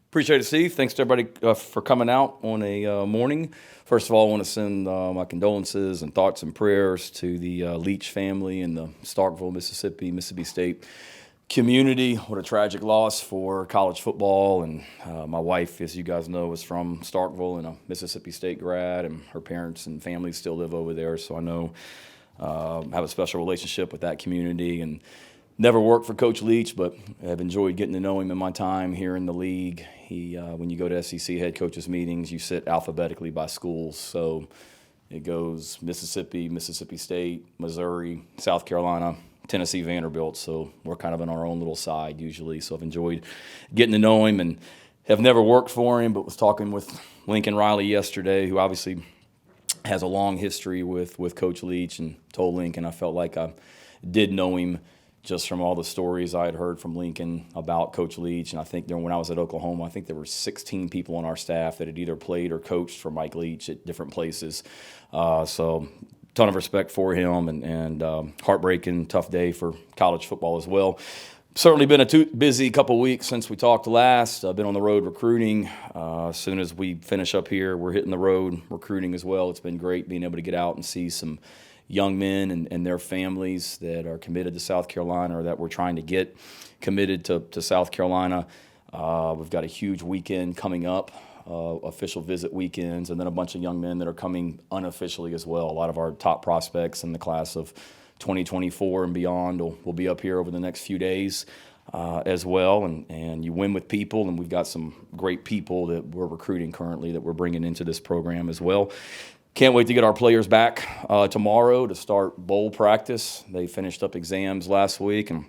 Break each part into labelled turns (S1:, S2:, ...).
S1: Appreciate it, Steve. Thanks to everybody for coming out on a morning. First of all, I want to send my condolences and thoughts and prayers to the Leach family in the Starkville, Mississippi State community. What a tragic loss for college football. And my wife, as you guys know, is from Starkville and a Mississippi State grad, and her parents and family still live over there. So I know have a special relationship with that community. And never worked for Coach Leach, but I've enjoyed getting to know him in my time here in the league. When you go to SEC head coaches meetings, you sit alphabetically by schools. So it goes Mississippi, Mississippi State, Missouri, South Carolina, Tennessee, Vanderbilt. So we're kind of in our own little side usually. So I've enjoyed getting to know him and have never worked for him, but was talking with Lincoln Riley yesterday, who obviously has a long history with Coach Leach, and told Lincoln I felt like I did know him just from all the stories I had heard from Lincoln about Coach Leach. And I think when I was at Oklahoma, I think there were 16 people on our staff that had either played or coached for Mike Leach at different places. So ton of respect for him, and heartbreaking, tough day for college football as well. Certainly been a busy couple weeks since we talked last. I've been on the road recruiting. As soon as we finish up here, we're hitting the road recruiting as well. It's been great being able to get out and see some young men and their families that are committed to South Carolina, or that we're trying to get committed to South Carolina. We've got a huge weekend coming up, official visit weekends, and then a bunch of young men that are coming unofficially as well. A lot of our top prospects in the class of 2024 and beyond will be up here over the next few days as well. And you win with people, and we've got some great people that we're recruiting currently that we're bringing into this program as well. Can't wait to get our players back tomorrow to start bowl practice. They finished up exams last week, and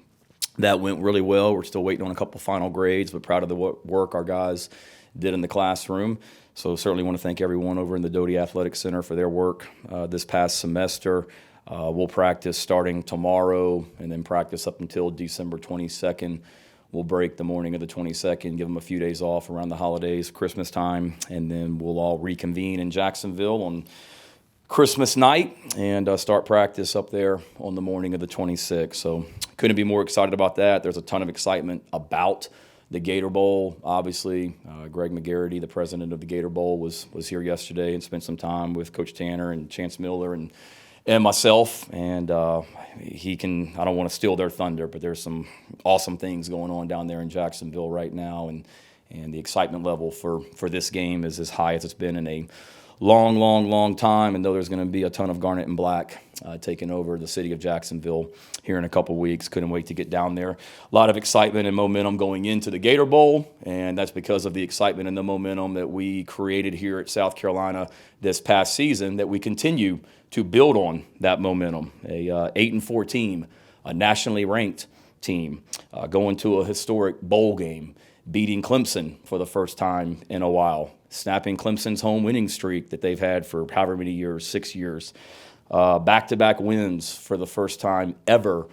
S1: that went really well. We're still waiting on a couple final grades, but proud of the work our guys did in the classroom. So certainly want to thank everyone over in the Doty Athletic Center for their work this past semester. We'll practice starting tomorrow and then practice up until December 22nd. We'll break the morning of the 22nd, give them a few days off around the holidays, Christmas time, and then we'll all reconvene in Jacksonville on Christmas night and start practice up there on the morning of the 26th. So couldn't be more excited about that. There's a ton of excitement about the Gator Bowl. Obviously, Greg McGarity, the president of the Gator Bowl, was here yesterday and spent some time with Coach Tanner and Chance Miller and myself, and I don't want to steal their thunder, but there's some awesome things going on down there in Jacksonville right now, and the excitement level for this game is as high as it's been in a long time. And though there's going to be a ton of Garnet and Black taking over the city of Jacksonville here in a couple weeks, couldn't wait to get down there. A lot of excitement and momentum going into the Gator Bowl, and that's because of the excitement and the momentum that we created here at South Carolina this past season, that we continue to build on that momentum. A 8-4 team, a nationally ranked team, going to a historic bowl game, beating Clemson for the first time in a while, snapping Clemson's home winning streak that they've had for however many years, 6 years, back-to-back wins for the first time ever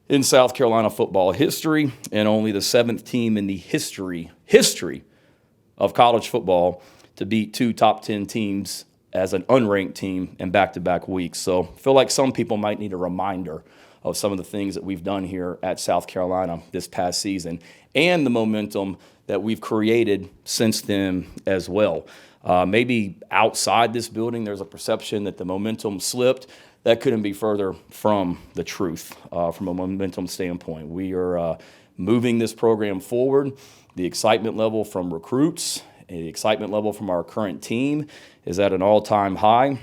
S1: in South Carolina football history, and only the 7th team in the history of college football to beat 2 top 10 teams as an unranked team in back-to-back weeks. So I feel like some people might need a reminder of some of the things that we've done here at South Carolina this past season, and the momentum that we've created since then as well. Maybe outside this building, there's a perception that the momentum slipped. That couldn't be further from the truth from a momentum standpoint. We are moving this program forward. The excitement level from recruits, the excitement level from our current team is at an all-time high.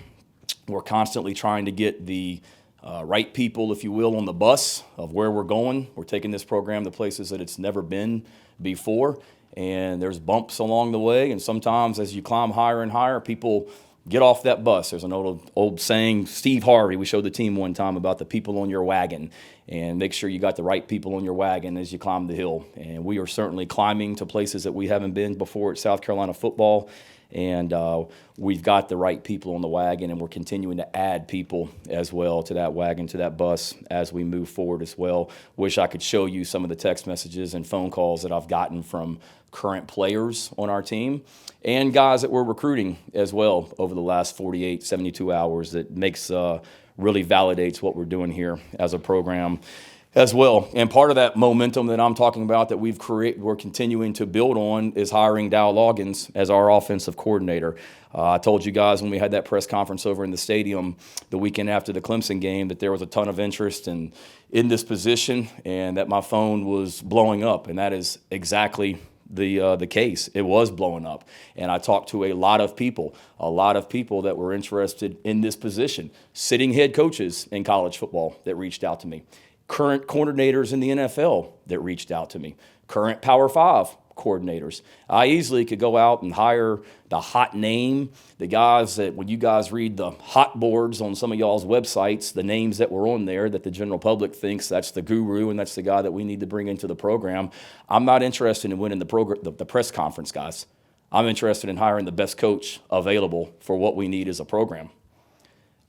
S1: We're constantly trying to get the right people, if you will, on the bus of where we're going. We're taking this program to places that it's never been before, and there's bumps along the way, and sometimes as you climb higher and higher, people get off that bus. There's an old saying, Steve Harvey, we showed the team one time about the people on your wagon, and make sure you got the right people on your wagon as you climb the hill. And we are certainly climbing to places that we haven't been before at South Carolina football, and we've got the right people on the wagon, and we're continuing to add people as well to that wagon, to that bus as we move forward as well. Wish I could show you some of the text messages and phone calls that I've gotten from current players on our team and guys that we're recruiting as well over the last 48, 72 hours that really validates what we're doing here as a program. as well. And part of that momentum that I'm talking about that we're continuing to build on is hiring Dowell Loggains as our offensive coordinator. I told you guys when we had that press conference over in the stadium the weekend after the Clemson game that there was a ton of interest in this position and that my phone was blowing up, and that is exactly the case. It was blowing up, and I talked to a lot of people that were interested in this position, sitting head coaches in college football that reached out to me, current coordinators in the NFL that reached out to me, current Power 5 coordinators. I easily could go out and hire the hot name, the guys that when you guys read the hot boards on some of y'all's websites, the names that were on there that the general public thinks that's the guru and that's the guy that we need to bring into the program. I'm not interested in winning the press conference, guys. I'm interested in hiring the best coach available for what we need as a program.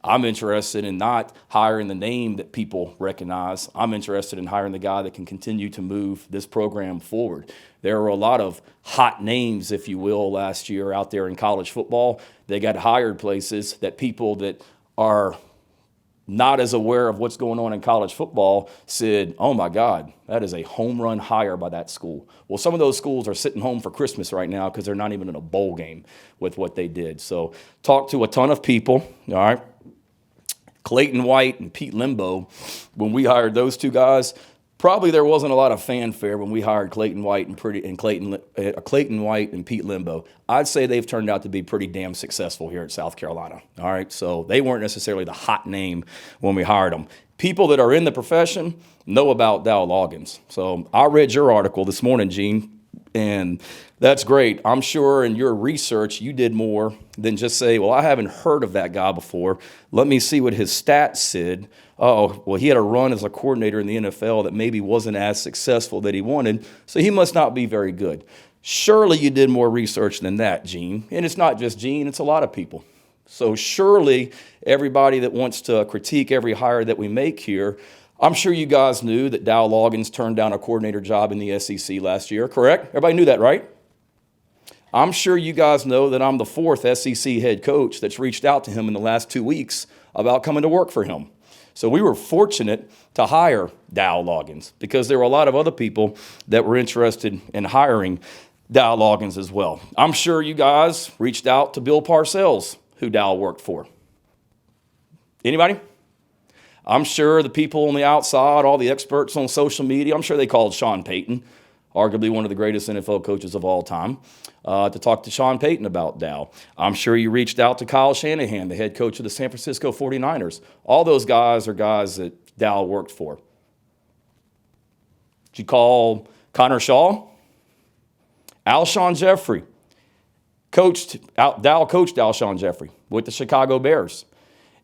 S1: I'm interested in not hiring the name that people recognize. I'm interested in hiring the guy that can continue to move this program forward. There were a lot of hot names, if you will, last year out there in college football. They got hired places that people that are not as aware of what's going on in college football said, oh my God, that is a home run hire by that school. Well, some of those schools are sitting home for Christmas right now because they're not even in a bowl game with what they did. So talk to a ton of people, all right? Clayton White and Pete Limbo, when we hired those two guys, probably there wasn't a lot of fanfare when we hired Clayton White and Pete Limbo. I'd say they've turned out to be pretty damn successful here at South Carolina. All right, so they weren't necessarily the hot name when we hired them. People that are in the profession know about Dowell Loggains. So I read your article this morning, Gene, and that's great. I'm sure in your research you did more than just say, well, I haven't heard of that guy before. Let me see what his stats said. Oh, well, he had a run as a coordinator in the NFL that maybe wasn't as successful that he wanted, so he must not be very good. Surely you did more research than that, Gene. And it's not just Gene, it's a lot of people. So surely everybody that wants to critique every hire that we make here, I'm sure you guys knew that Dowell Loggains turned down a coordinator job in the SEC last year, correct? Everybody knew that, right? I'm sure you guys know that I'm the fourth SEC head coach that's reached out to him in the last 2 weeks about coming to work for him. So we were fortunate to hire Dowell Loggains because there were a lot of other people that were interested in hiring Dowell Loggains as well. I'm sure you guys reached out to Bill Parcells, who Dowell worked for. Anybody? I'm sure the people on the outside, all the experts on social media, I'm sure they called Sean Payton, arguably one of the greatest NFL coaches of all time, to talk to Sean Payton about Dowell. I'm sure you reached out to Kyle Shanahan, the head coach of the San Francisco 49ers. All those guys are guys that Dowell worked for. Did you call Connor Shaw? Alshon Jeffrey. Dowell coached Alshon Jeffrey with the Chicago Bears.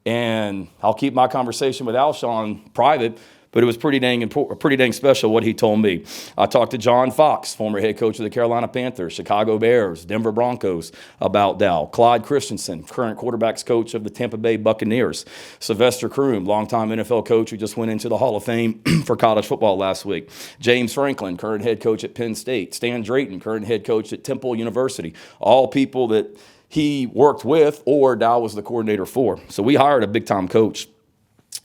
S1: And I'll keep my conversation with Alshon private, but it was pretty dang special what he told me. I talked to John Fox, former head coach of the Carolina Panthers, Chicago Bears, Denver Broncos, about Dowell. Clyde Christensen, current quarterbacks coach of the Tampa Bay Buccaneers. Sylvester Croom, longtime NFL coach who just went into the Hall of Fame for college football last week. James Franklin, current head coach at Penn State. Stan Drayton, current head coach at Temple University. All people that he worked with or Dowell was the coordinator for. So we hired a big-time coach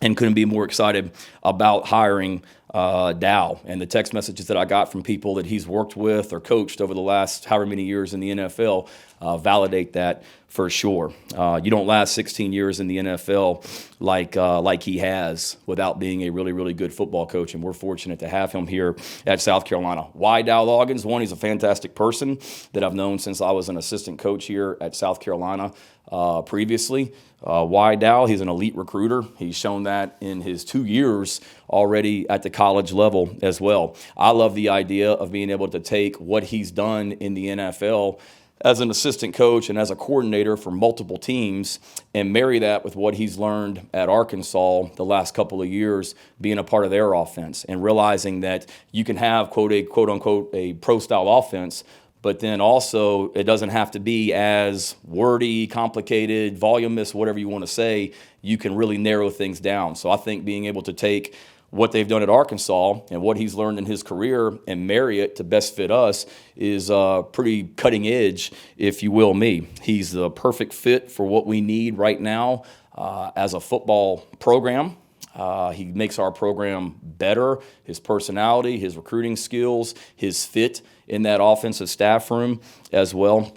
S1: and couldn't be more excited about hiring Dowell. And the text messages that I got from people that he's worked with or coached over the last however many years in the NFL validate that for sure. You don't last 16 years in the NFL like he has without being a really, really good football coach, and we're fortunate to have him here at South Carolina. Why Dowell Loggains? One, he's a fantastic person that I've known since I was an assistant coach here at South Carolina previously. Why Dowell? He's an elite recruiter. He's shown that in his 2 years already at the college level as well. I love the idea of being able to take what he's done in the NFL as an assistant coach and as a coordinator for multiple teams and marry that with what he's learned at Arkansas the last couple of years being a part of their offense and realizing that you can have quote unquote a pro style offense, but then also it doesn't have to be as wordy, complicated, voluminous, whatever you want to say. You can really narrow things down. So I think being able to take what they've done at Arkansas and what he's learned in his career and marry it to best fit us is pretty cutting edge, if you will me. He's the perfect fit for what we need right now as a football program. He makes our program better. His personality, his recruiting skills, his fit in that offensive staff room as well.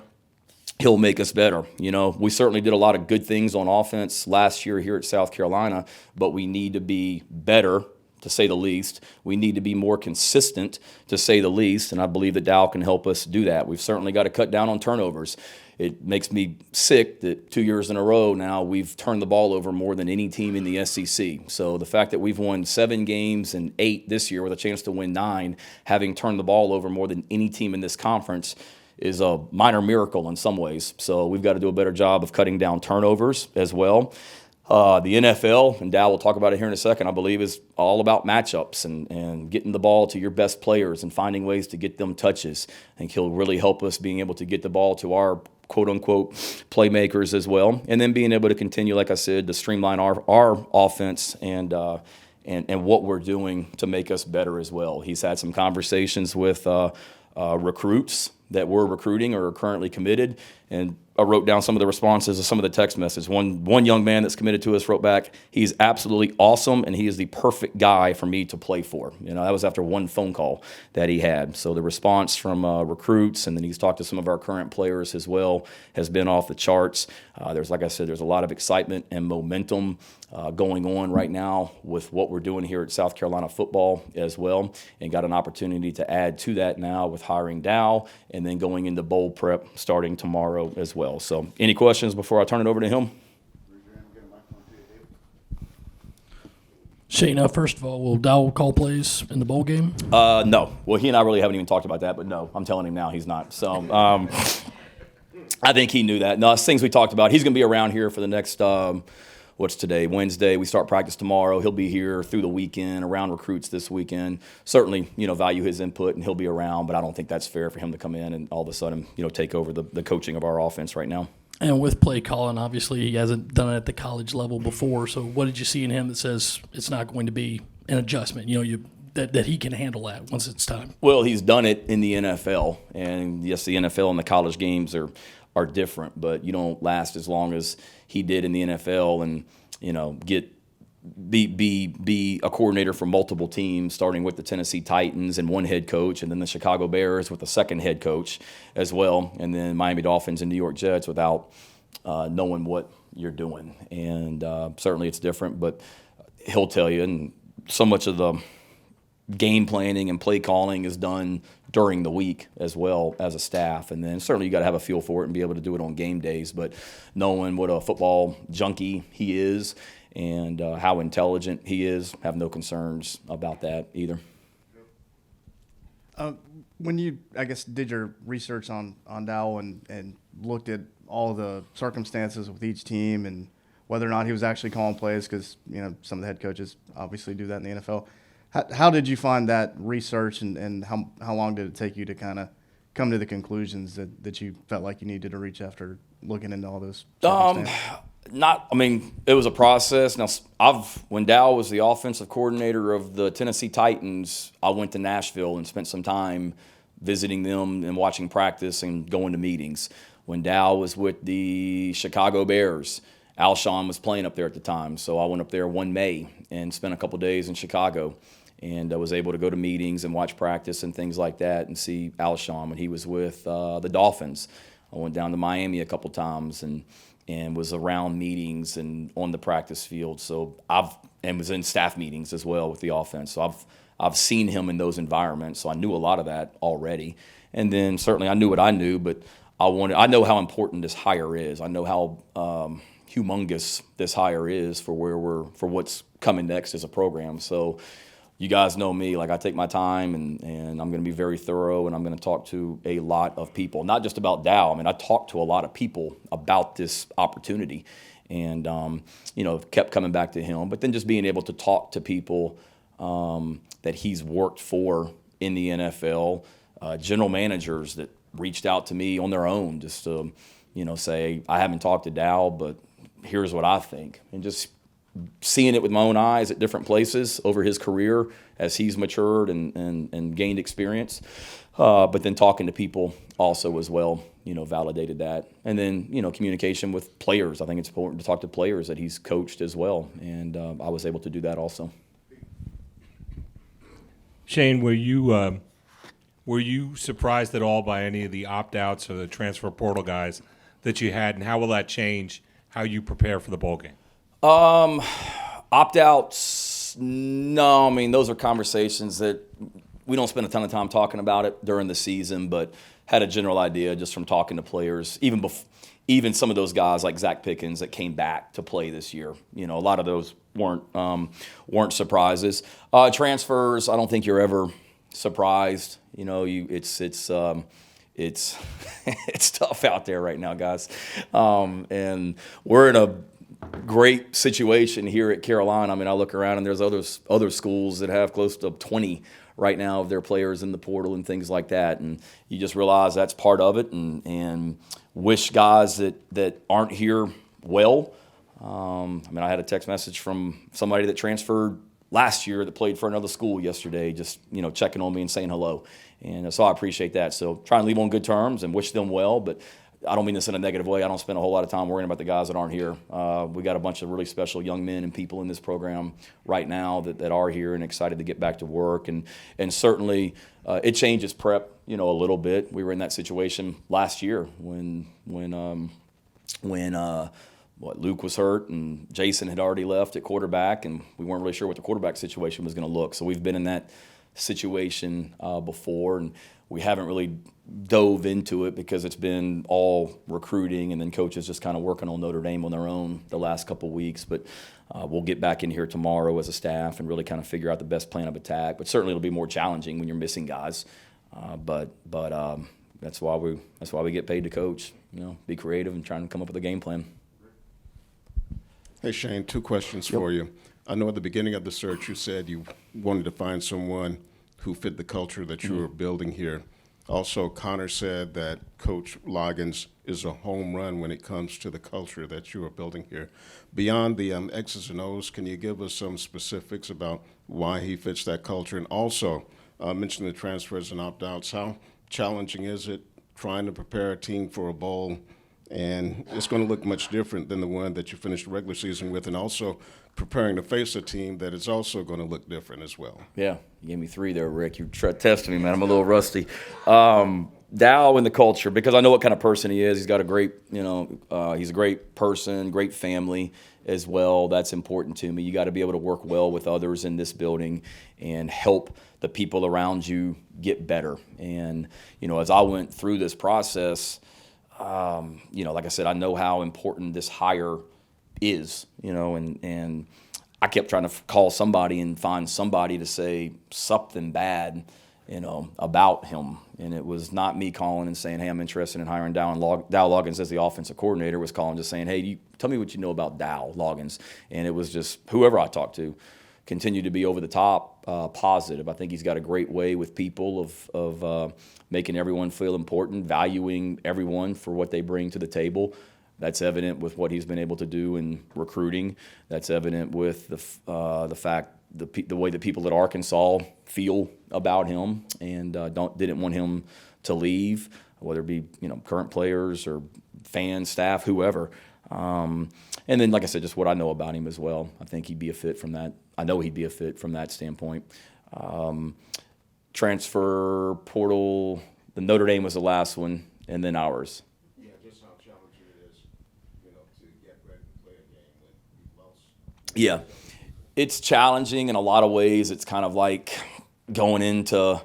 S1: He'll make us better. We certainly did a lot of good things on offense last year here at South Carolina, but we need to be better, to say the least. We need to be more consistent, to say the least, and I believe that Dowell can help us do that. We've certainly got to cut down on turnovers. It makes me sick that 2 years in a row now we've turned the ball over more than any team in the SEC. So the fact that we've won 7 games and 8 this year with a chance to win 9, having turned the ball over more than any team in this conference, is a minor miracle in some ways. So we've got to do a better job of cutting down turnovers as well. The NFL, and Dowell will talk about it here in a second, I believe is all about matchups and getting the ball to your best players and finding ways to get them touches. I think he'll really help us being able to get the ball to our quote-unquote playmakers as well. And then being able to continue, like I said, to streamline our offense and what we're doing to make us better as well. He's had some conversations with recruits that we're recruiting or are currently committed, and I wrote down some of the responses of some of the text messages. One young man that's committed to us wrote back, "He's absolutely awesome, and he is the perfect guy for me to play for." That was after one phone call that he had. So the response from recruits, and then he's talked to some of our current players as well, has been off the charts. Like I said, there's a lot of excitement and momentum going on right now with what we're doing here at South Carolina football as well, and got an opportunity to add to that now with hiring Dowell and then going into bowl prep starting tomorrow as well. So any questions before I turn it over to him?
S2: Shane, first of all, will Dowell call plays in the bowl game?
S1: No. Well, he and I really haven't even talked about that, but no, I'm telling him now he's not. So I think he knew that. No, it's things we talked about. He's going to be around here for the next what's today? Wednesday. We start practice tomorrow. He'll be here through the weekend, around recruits this weekend. Certainly, value his input, and he'll be around, but I don't think that's fair for him to come in and all of a sudden, take over the coaching of our offense right now.
S2: And with play calling, obviously he hasn't done it at the college level before. So what did you see in him that says it's not going to be an adjustment, that he can handle that once it's time?
S1: Well, he's done it in the NFL. And yes, the NFL and the college games are different, but you don't last as long as he did in the NFL and, be a coordinator for multiple teams, starting with the Tennessee Titans and one head coach, and then the Chicago Bears with a second head coach as well, and then Miami Dolphins and New York Jets without knowing what you're doing. And certainly it's different, but he'll tell you, and so much of the game planning and play calling is done during the week as well as a staff. And then certainly you got to have a feel for it and be able to do it on game days. But knowing what a football junkie he is and how intelligent he is, have no concerns about that either.
S3: When you, I guess, did your research on Dowell and looked at all the circumstances with each team and whether or not he was actually calling plays, because some of the head coaches obviously do that in the NFL. How did you find that research, and how long did it take you to kind of come to the conclusions that you felt like you needed to reach after looking into all those circumstances?
S1: It was a process. Now, when Dowell was the offensive coordinator of the Tennessee Titans, I went to Nashville and spent some time visiting them and watching practice and going to meetings. When Dowell was with the Chicago Bears, Alshon was playing up there at the time, so I went up there one May and spent a couple days in Chicago. And I was able to go to meetings and watch practice and things like that and see Alshon when he was with the Dolphins. I went down to Miami a couple times and was around meetings and on the practice field. So and was in staff meetings as well with the offense. So I've seen him in those environments. So I knew a lot of that already. And then certainly I knew what I knew, but I know how important this hire is. I know how humongous this hire is for what's coming next as a program. So you guys know me, I take my time and I'm going to be very thorough, and I'm going to talk to a lot of people, not just about Dowell. I talked to a lot of people about this opportunity and, kept coming back to him. But then just being able to talk to people that he's worked for in the NFL, general managers that reached out to me on their own just to, say, I haven't talked to Dowell, but here's what I think. And just seeing it with my own eyes at different places over his career as he's matured and gained experience. But then talking to people also as well, validated that. And then, communication with players. I think it's important to talk to players that he's coached as well. And I was able to do that also.
S4: Shane, were you surprised at all by any of the opt-outs or the transfer portal guys that you had, and how will that change how you prepare for the bowl game?
S1: Opt-outs, no. I mean, those are conversations that we don't spend a ton of time talking about it during the season, but had a general idea just from talking to players, even some of those guys like Zach Pickens that came back to play this year. A lot of those weren't surprises. Transfers, I don't think you're ever surprised. It's it's tough out there right now, guys. And we're in a great situation here at Carolina. I mean, I look around and there's other schools that have close to 20 right now of their players in the portal and things like that. And you just realize that's part of it, and wish guys that aren't here well. I had a text message from somebody that transferred last year that played for another school yesterday, just, checking on me and saying hello. And so I appreciate that. So try and leave on good terms and wish them well, but I don't mean this in a negative way. I don't spend a whole lot of time worrying about the guys that aren't here. We got a bunch of really special young men and people in this program right now that are here and excited to get back to work. And certainly it changes prep, a little bit. We were in that situation last year when Luke was hurt and Jason had already left at quarterback, and we weren't really sure what the quarterback situation was going to look. So we've been in that situation before, and we haven't really dove into it because it's been all recruiting and then coaches just kind of working on Notre Dame on their own the last couple of weeks. But we'll get back in here tomorrow as a staff and really kind of figure out the best plan of attack. But certainly it'll be more challenging when you're missing guys. But that's why we get paid to coach. Be creative and trying to come up with a game plan.
S5: Hey, Shane, 2 questions for you. I know at the beginning of the search you said you wanted to find someone who fit the culture that you were building here. Also, Connor said that Coach Loggains is a home run when it comes to the culture that you are building here. Beyond the X's and O's, can you give us some specifics about why he fits that culture? And also, mention the transfers and opt-outs. How challenging is it trying to prepare a team for a bowl? And it's going to look much different than the one that you finished the regular season with, and also preparing to face a team that is also going to look different as well.
S1: Yeah, you gave me 3 there, Rick. You testing me, man. I'm a little rusty. Dowell and the culture, because I know what kind of person he is. He's got a great, he's a great person, great family as well. That's important to me. You got to be able to work well with others in this building and help the people around you get better. And, as I went through this process, like I said, I know how important this hire is, and I kept trying to call somebody and find somebody to say something bad, about him. And it was not me calling and saying, hey, I'm interested in hiring Dowell Loggains as the offensive coordinator. Was calling just saying, hey, tell me what you know about Dowell Loggains. And it was just whoever I talked to continued to be over the top positive. I think he's got a great way with people of making everyone feel important, valuing everyone for what they bring to the table. That's evident with what he's been able to do in recruiting. That's evident with the fact the way that people at Arkansas feel about him and didn't want him to leave, whether it be current players or fans, staff, whoever. And then, like I said, just what I know about him as well. I think he'd be a fit from that. I know he'd be a fit from that standpoint. Transfer portal, the Notre Dame was the last one, and then ours.
S5: Yeah, just how challenging it is, to get ready to play a game when you've lost.
S1: Yeah, it's challenging in a lot of ways. It's kind of like going into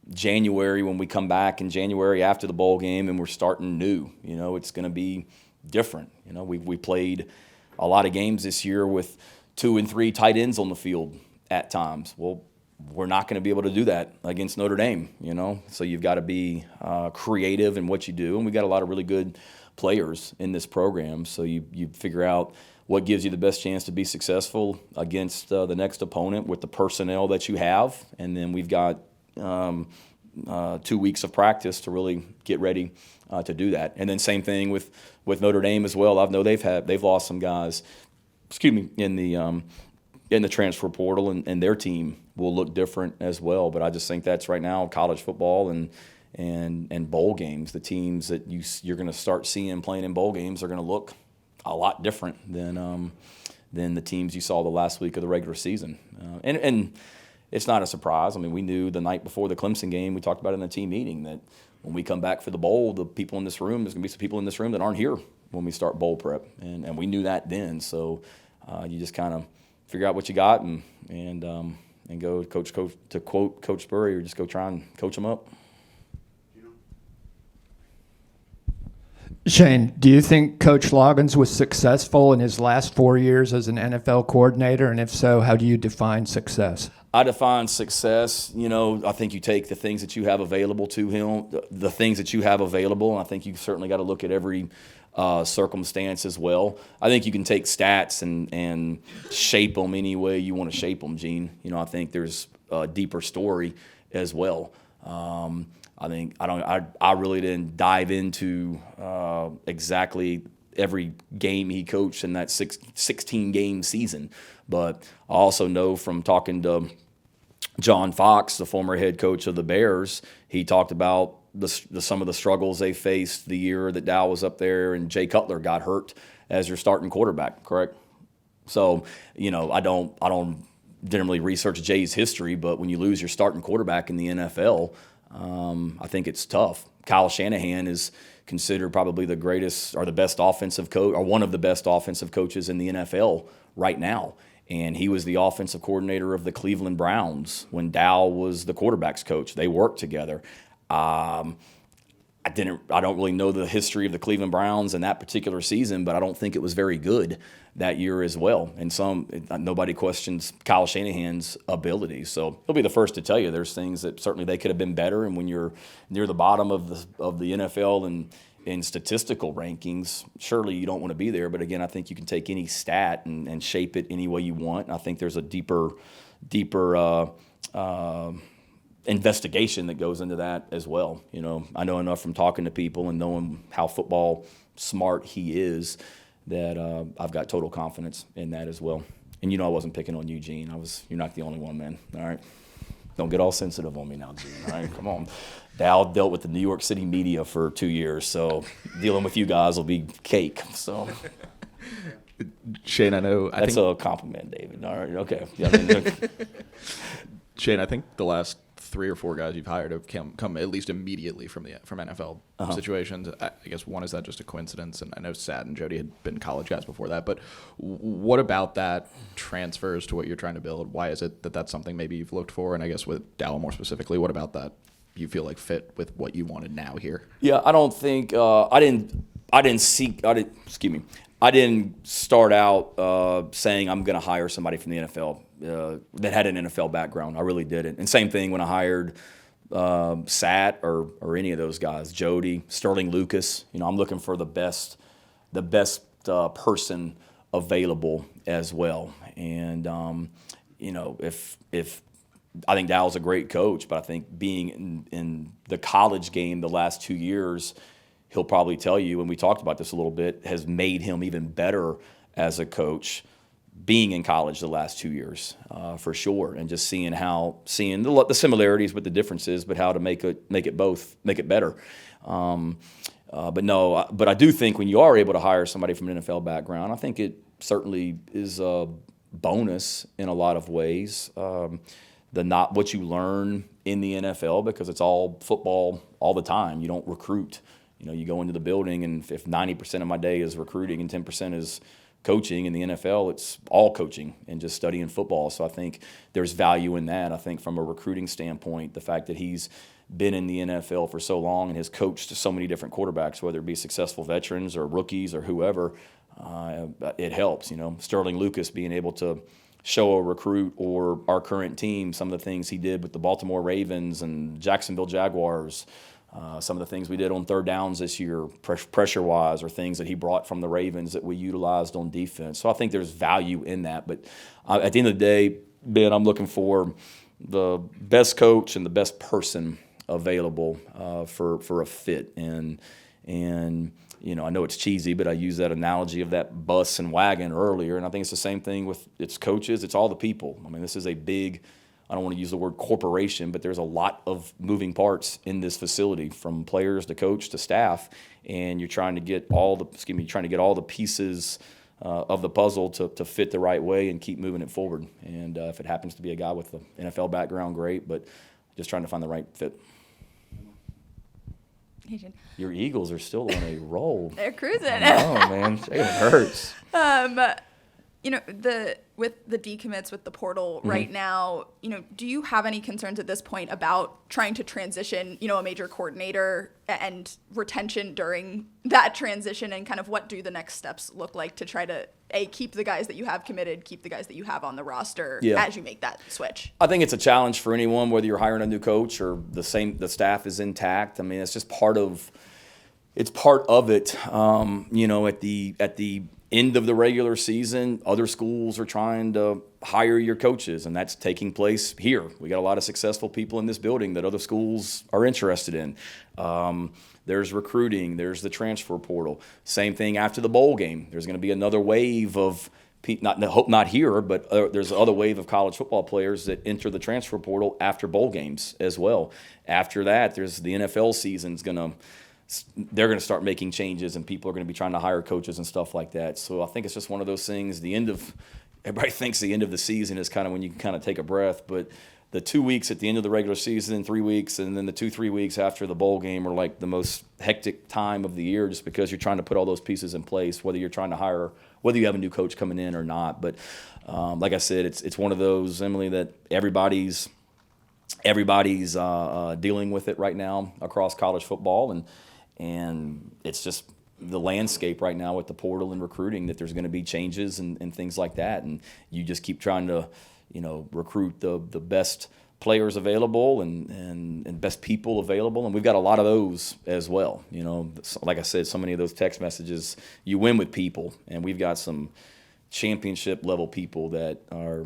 S1: January when we come back in January after the bowl game and we're starting new. It's going to be different. We played a lot of games this year with 2 and 3 tight ends on the field at times. Well, we're not going to be able to do that against Notre Dame, So you've got to be creative in what you do. And we got a lot of really good players in this program. So you figure out what gives you the best chance to be successful against the next opponent with the personnel that you have. And then we've got 2 weeks of practice to really get ready to do that. And then same thing with Notre Dame as well. I know they've lost some guys in the transfer portal, and their team will look different as well. But I just think that's right now college football and bowl games. The teams that you're going to start seeing playing in bowl games are going to look a lot different than the teams you saw the last week of the regular season. And it's not a surprise. I mean, we knew the night before the Clemson game, we talked about it in the team meeting, that when we come back for the bowl, the people in this room, there's going to be some people in this room that aren't here when we start bowl prep. And we knew that then. So you just kind of figure out what you got and go coach, to quote Coach Spurrier, or just go try and coach them up.
S6: Shane, do you think Coach Loggains was successful in his last 4 years as an NFL coordinator? And if so, how do you define success?
S1: I define success, I think you take the things that you have available to him, the things that you have available, and I think you certainly got to look at every circumstance as well. I think you can take stats and shape them any way you want to shape them, Gene. I think there's a deeper story as well. I really didn't dive into exactly every game he coached in that 16-game season. But I also know from talking to John Fox, the former head coach of the Bears, he talked about some of the struggles they faced the year that Dowell was up there and Jay Cutler got hurt as your starting quarterback, correct? So, I didn't really research Jay's history, but when you lose your starting quarterback in the NFL, I think it's tough. Kyle Shanahan is considered probably the greatest or the best offensive coach, or one of the best offensive coaches in the NFL right now. And he was the offensive coordinator of the Cleveland Browns when Dowell was the quarterback's coach. They worked together. I don't really know the history of the Cleveland Browns in that particular season, but I don't think it was very good that year as well. And nobody questions Kyle Shanahan's ability. So he'll be the first to tell you there's things that certainly they could have been better. And when you're near the bottom of the NFL and in statistical rankings, surely you don't want to be there. But again, I think you can take any stat and shape it any way you want. And I think there's a deeper investigation that goes into that as well. I know enough from talking to people and knowing how football smart he is that I've got total confidence in that as well. And I wasn't picking on you, Gene. You're not the only one, man. All right, don't get all sensitive on me now, Gene. All right, come on. Dowell dealt with the New York City media for 2 years, so dealing with you guys will be cake. So.
S7: Shane, I think
S1: that's a compliment, David. All right, okay. Yeah,
S7: Shane, I think the last 3 or 4 guys you've hired have come at least immediately from NFL situations. I guess one, is that just a coincidence? And I know Sat and Jody had been college guys before that, but what about that transfers to what you're trying to build? Why is it that that's something maybe you've looked for? And I guess with Dowell more specifically, what about that you feel like fit with what you wanted now here?
S1: Yeah, I don't think I didn't start out saying I'm going to hire somebody from the NFL that had an NFL background. I really didn't. And same thing when I hired Sat or any of those guys, Jody, Sterling Lucas. I'm looking for the best person available as well. And if I think Dowell's a great coach, but I think being in the college game the last 2 years, he'll probably tell you, and we talked about this a little bit, has made him even better as a coach being in college the last 2 years, for sure, and just seeing the similarities with the differences, but how to make it better. But I do think when you are able to hire somebody from an NFL background, I think it certainly is a bonus in a lot of ways. Not what you learn in the NFL, because it's all football all the time. You don't recruit. You go into the building, and if 90% of my day is recruiting and 10% is coaching, in the NFL, it's all coaching and just studying football. So I think there's value in that. I think from a recruiting standpoint, the fact that he's been in the NFL for so long and has coached so many different quarterbacks, whether it be successful veterans or rookies or whoever, it helps. Sterling Lucas being able to show a recruit or our current team some of the things he did with the Baltimore Ravens and Jacksonville Jaguars, some of the things we did on third downs this year, pressure-wise, or things that he brought from the Ravens that we utilized on defense. So I think there's value in that. But at the end of the day, Ben, I'm looking for the best coach and the best person available for a fit. And And I know it's cheesy, but I used that analogy of that bus and wagon earlier, and I think it's the same thing with its coaches. It's all the people. I mean, this is a big, I don't want to use the word corporation, but there's a lot of moving parts in this facility, from players to coach to staff, and you're trying to get all the pieces of the puzzle to fit the right way and keep moving it forward. And if it happens to be a guy with the NFL background, great, but just trying to find the right fit. Your Eagles are still on a roll.
S8: They're cruising.
S1: Oh man, it hurts.
S8: With the decommits, with the portal right now, do you have any concerns at this point about trying to transition, a major coordinator and retention during that transition, and kind of what do the next steps look like to try to keep the guys that you have committed, keep the guys that you have on the roster as you make that switch?
S1: I think it's a challenge for anyone, whether you're hiring a new coach or the staff is intact. I mean, it's just part of it. At the end of the regular season, other schools are trying to hire your coaches, and that's taking place here. We got a lot of successful people in this building that other7schools are interested in. There's recruiting, there's the transfer portal. Same thing after the bowl game. There's going to be another wave of not here, but there's another wave of college football players that enter the transfer portal after bowl games as well. After that, there's the NFL season's they're going to start making changes, and people are going to be trying to hire coaches and stuff like that. So I think it's just one of those things. Everybody thinks the end of the season is kind of when you can kind of take a breath, but the 2 weeks at the end of the regular season, 3 weeks, and then the 2-3 weeks after the bowl game are like the most hectic time of the year, just because you're trying to put all those pieces in place, whether you're trying to hire, whether you have a new coach coming in or not. But like I said, it's one of those, Emily, that everybody's dealing with it right now across college football, and it's just the landscape right now with the portal and recruiting, that there's going to be changes and things like that. And you just keep trying to, recruit the best players available and best people available. And we've got a lot of those as well. Like I said, so many of those text messages, you win with people. And we've got some championship level people that are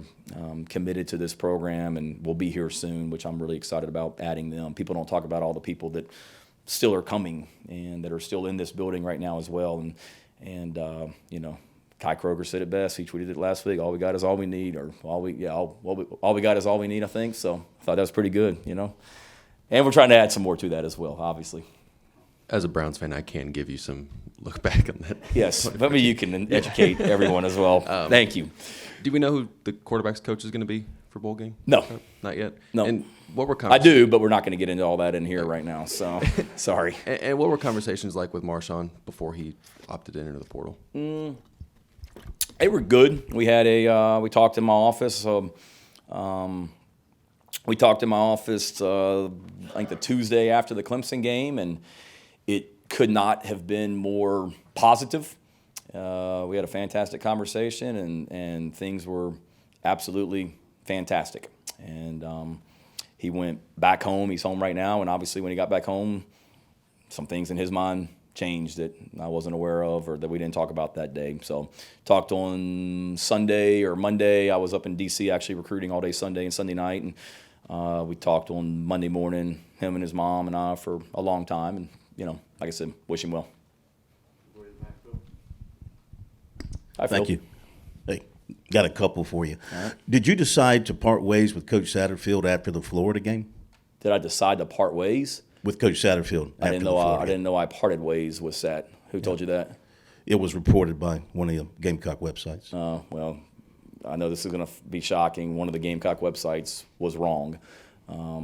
S1: committed to this program and will be here soon, which I'm really excited about adding them. People don't talk about all the people that still are coming and that are still in this building right now as well. And Kai Kroger said it best. He tweeted it last week. All we got is all we need, or all we got is all we need, I think. So I thought that was pretty good, And we're trying to add some more to that as well, obviously.
S9: As a Browns fan, I can give you some look back on that.
S1: Yes, maybe you can educate everyone as well. Thank you.
S9: Do we know who the quarterback's coach is going to be for bowl game?
S1: No.
S9: Not yet?
S1: No.
S9: And what were
S1: I do, but we're not going to get into all that in here right now, so sorry.
S9: And what were conversations like with Marshawn before he opted into the portal?
S1: They were good. We had we talked in my office. I think the Tuesday after the Clemson game, and it could not have been more positive. We had a fantastic conversation, and things were absolutely fantastic. And he went back home. He's home right now, and obviously when he got back home, some things in his mind changed that I wasn't aware of or that we didn't talk about that day. So talked on Sunday or Monday. I was up in D.C. actually recruiting all day Sunday and Sunday night, and we talked on Monday morning, him and his mom and I, for a long time. And, like I said, wish him well. Hi, Phil.
S10: Thank you. Hey, got a couple for you.
S1: Right.
S10: Did you decide to part ways with Coach Satterfield after the Florida game?
S1: Did I decide to part ways?
S10: With Coach Satterfield after the Florida game?
S1: I didn't know I parted ways with Sat. Who told you that?
S10: It was reported by one of the Gamecock websites.
S1: Well, I know this is going to be shocking. One of the Gamecock websites was wrong.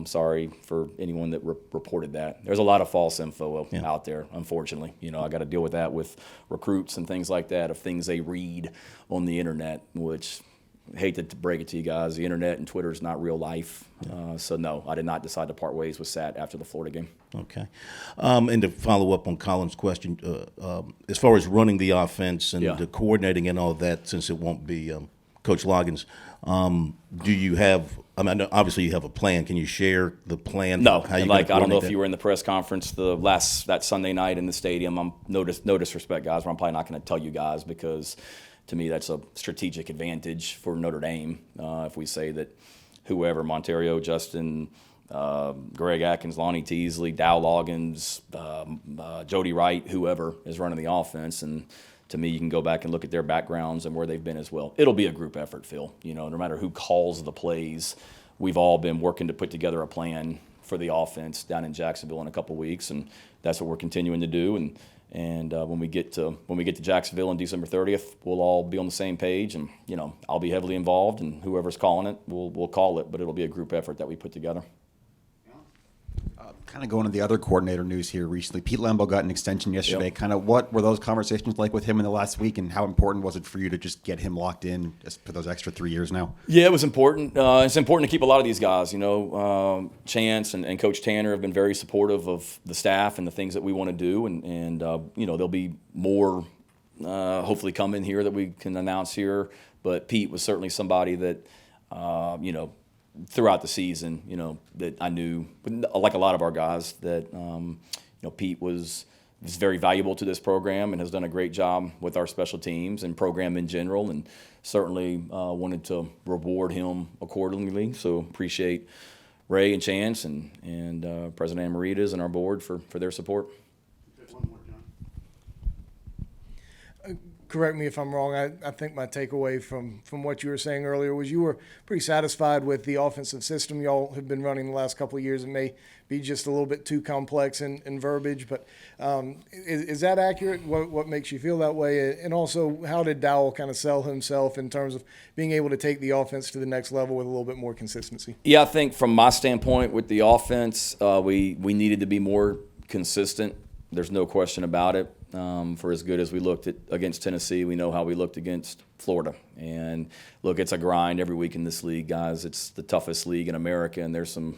S1: Sorry for anyone that reported that. There's a lot of false info out there, unfortunately. I got to deal with that with recruits and things like that, of things they read on the internet, which, hate to break it to you guys, the internet and Twitter is not real life. So no, I did not decide to part ways with Sat after the Florida game.
S10: Okay. And to follow up on Colin's question, as far as running the offense and the coordinating and all that, since it won't be Coach Loggains, do you have – I mean, obviously you have a plan. Can you share the plan?
S1: No.
S10: How you
S1: I don't know if you were in the press conference that Sunday night in the stadium. I'm no disrespect, guys, but I'm probably not going to tell you guys, because – to me, that's a strategic advantage for Notre Dame if we say that whoever, Monterio, Justin, Greg Atkins, Lonnie Teasley, Dowell Loggains, Jody Wright, whoever is running the offense. And to me, you can go back and look at their backgrounds and where they've been as well. It'll be a group effort, Phil. No matter who calls the plays, we've all been working to put together a plan for the offense down in Jacksonville in a couple weeks, and that's what we're continuing to do. And when we get to Jacksonville on December 30th, we'll all be on the same page, and I'll be heavily involved, and whoever's calling it, we'll call it, but it'll be a group effort that we put together.
S11: Kind of going to the other coordinator news here recently. Pete Lembo got an extension yesterday.
S1: Yep.
S11: Kind of what were those conversations like with him in the last week, and how important was it for you to just get him locked in just for those extra 3 years now?
S1: Yeah, it was important. It's important to keep a lot of these guys. Chance and Coach Tanner have been very supportive of the staff and the things that we want to do, and there'll be more hopefully coming here that we can announce here. But Pete was certainly somebody that throughout the season, that I knew, like a lot of our guys, that Pete was very valuable to this program and has done a great job with our special teams and program in general, and certainly wanted to reward him accordingly. So appreciate Ray and Chance and President Amaritas and our board for their support.
S12: Correct me if I'm wrong. I think my takeaway from what you were saying earlier was you were pretty satisfied with the offensive system y'all have been running the last couple of years. It may be just a little bit too complex in verbiage, but is that accurate? What makes you feel that way? And also, how did Dowell kind of sell himself in terms of being able to take the offense to the next level with a little bit more consistency?
S1: Yeah, I think from my standpoint with the offense, we needed to be more consistent. There's no question about it. For as good as we looked against Tennessee, we know how we looked against Florida. And look, it's a grind every week in this league, guys. It's the toughest league in America, and there's some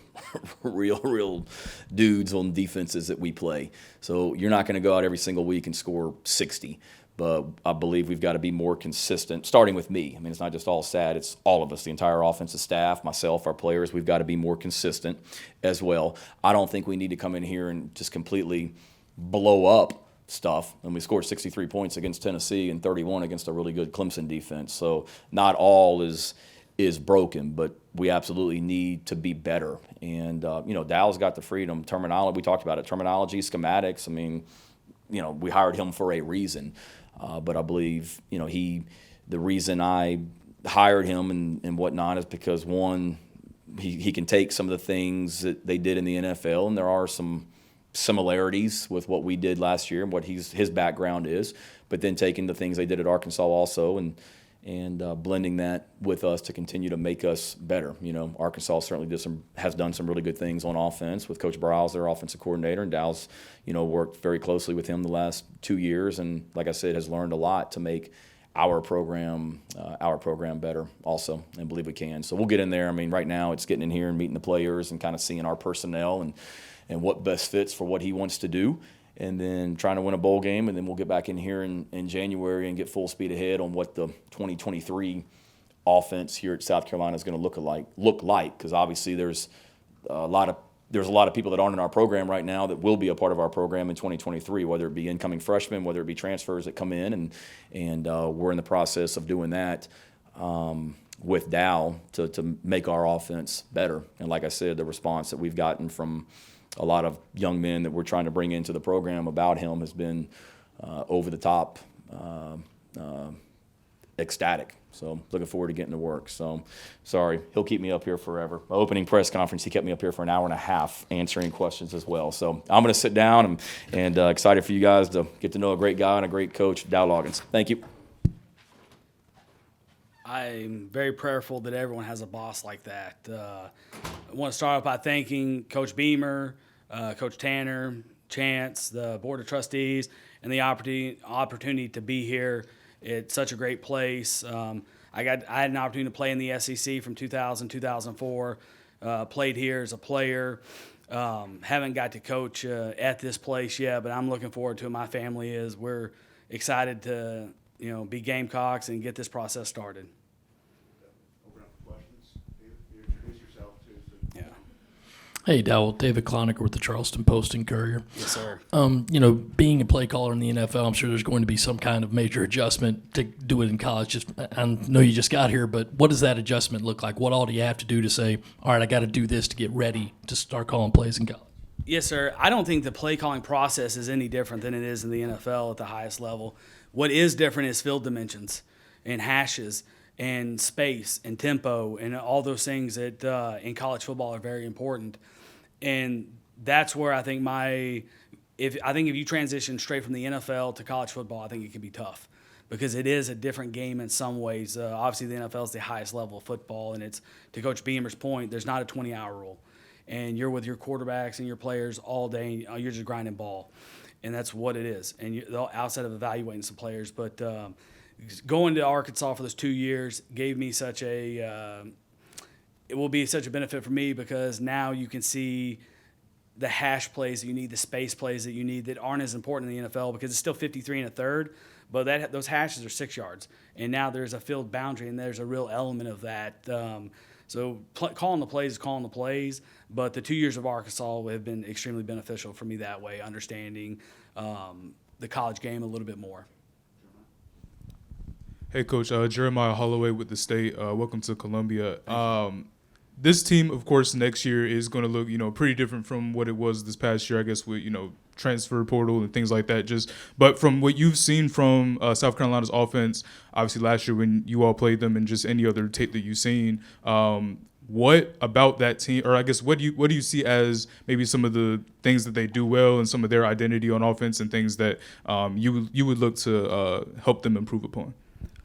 S1: real dudes on defenses that we play. So you're not going to go out every single week and score 60. But I believe we've got to be more consistent, starting with me. I mean, it's not just all Sad, it's all of us, the entire offensive staff, myself, our players. We've got to be more consistent as well. I don't think we need to come in here and just completely blow up stuff. And we scored 63 points against Tennessee and 31 against a really good Clemson defense. So not all is broken, but we absolutely need to be better. And, Dowell's got the freedom, terminology. We talked about it, terminology, schematics. I mean, we hired him for a reason. But I believe, the reason I hired him and whatnot is because, one, he can take some of the things that they did in the NFL, and there are some similarities with what we did last year and what his background is, but then taking the things they did at Arkansas also and blending that with us to continue to make us better. Arkansas certainly has done some really good things on offense with Coach Bryles, their offensive coordinator, and Dowell's worked very closely with him the last 2 years, and like I said, has learned a lot to make our program better also, and believe we can. So we'll get in there. I mean, right now it's getting in here and meeting the players and kind of seeing our personnel and what best fits for what he wants to do, and then trying to win a bowl game, and then we'll get back in here in January and get full speed ahead on what the 2023 offense here at South Carolina is going to look like, because obviously there's a lot of people that aren't in our program right now that will be a part of our program in 2023, whether it be incoming freshmen, whether it be transfers that come in, and we're in the process of doing that with Dowell to make our offense better. And like I said, the response that we've gotten from a lot of young men that we're trying to bring into the program about him has been over the top, ecstatic. So looking forward to getting to work. So sorry, he'll keep me up here forever. My opening press conference, he kept me up here for an hour and a half answering questions as well. So I'm going to sit down and excited for you guys to get to know a great guy and a great coach, Dowell Loggains. Thank you.
S13: I'm very prayerful that everyone has a boss like that. I want to start off by thanking Coach Beamer, Coach Tanner, Chance, the Board of Trustees, and the opportunity to be here. It's such a great place. I had an opportunity to play in the SEC from 2000, 2004. Played here as a player. Haven't got to coach at this place yet, but I'm looking forward to it. My family is. We're excited to be Gamecocks and get this process started.
S2: Hey, Dowell, David Cloninger with the Charleston Post and Courier.
S13: Yes, sir.
S2: Being a play caller in the NFL, I'm sure there's going to be some kind of major adjustment to do it in college. I know you just got here, but what does that adjustment look like? What all do you have to do to say, all right, I got to do this to get ready to start calling plays in college?
S13: Yes, sir. I don't think the play calling process is any different than it is in the NFL at the highest level. What is different is field dimensions and hashes and space and tempo and all those things that in college football are very important. And that's where I think if you transition straight from the NFL to college football, I think it can be tough because it is a different game in some ways. Obviously, the NFL is the highest level of football, and it's, to Coach Beamer's point, there's not a 20-hour rule. And you're with your quarterbacks and your players all day, and you're just grinding ball. And that's what it is. And outside of evaluating some players. But going to Arkansas for those 2 years gave me it will be such a benefit for me because now you can see the hash plays that you need, the space plays that you need that aren't as important in the NFL because it's still 53 1/3, but those hashes are 6 yards. And now there's a field boundary, and there's a real element of that. Calling the plays is calling the plays, but the 2 years of Arkansas have been extremely beneficial for me that way, understanding the college game a little bit more.
S14: Hey, Coach. Jeremiah Holloway with the State. Welcome to Columbia. This team, of course, next year is going to look, pretty different from what it was this past year, I guess, with, transfer portal and things like that. But from what you've seen from South Carolina's offense, obviously last year when you all played them and just any other tape that you've seen, what about that team, or I guess what do you see as maybe some of the things that they do well and some of their identity on offense and things that you would look to help them improve upon?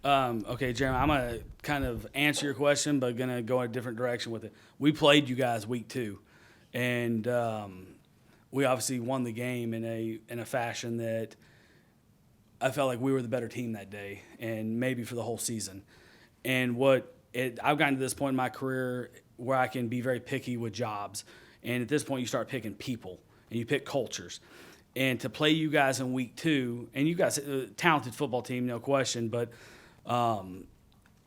S13: Okay, Jeremy, I'm going to kind of answer your question, but going to go in a different direction with it. We played you guys week 2, and we obviously won the game in a fashion that I felt like we were the better team that day and maybe for the whole season. And I've gotten to this point in my career where I can be very picky with jobs. And at this point, you start picking people and you pick cultures. And to play you guys in week 2, and you guys, a talented football team, no question, but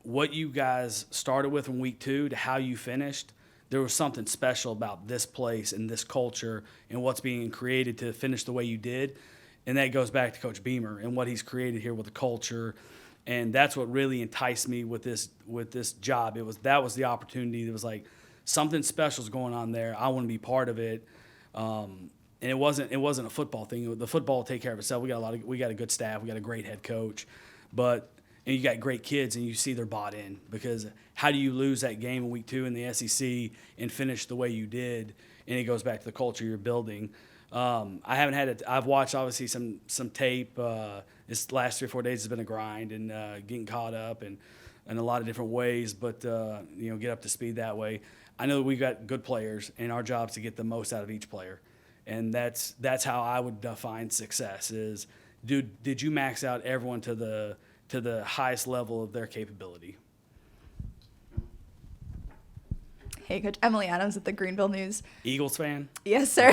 S13: what you guys started with in week 2 to how you finished, there was something special about this place and this culture and what's being created to finish the way you did. And that goes back to Coach Beamer and what he's created here with the culture. And that's what really enticed me with this job. That was the opportunity. That was like something special is going on there. I want to be part of it. And it wasn't a football thing. The football will take care of itself. We got a good staff. We got a great head coach, and you got great kids, and you see they're bought in. Because how do you lose that game in week 2 in the SEC and finish the way you did? And it goes back to the culture you're building. I've watched obviously some tape. This last 3 or 4 days has been a grind and getting caught up in a lot of different ways, but get up to speed that way. I know that we've got good players, and our job is to get the most out of each player. And that's how I would define success is, did you max out everyone to the highest level of their capability?
S8: Hey, Coach. Emily Adams at the Greenville News.
S13: Eagles fan?
S8: Yes, sir.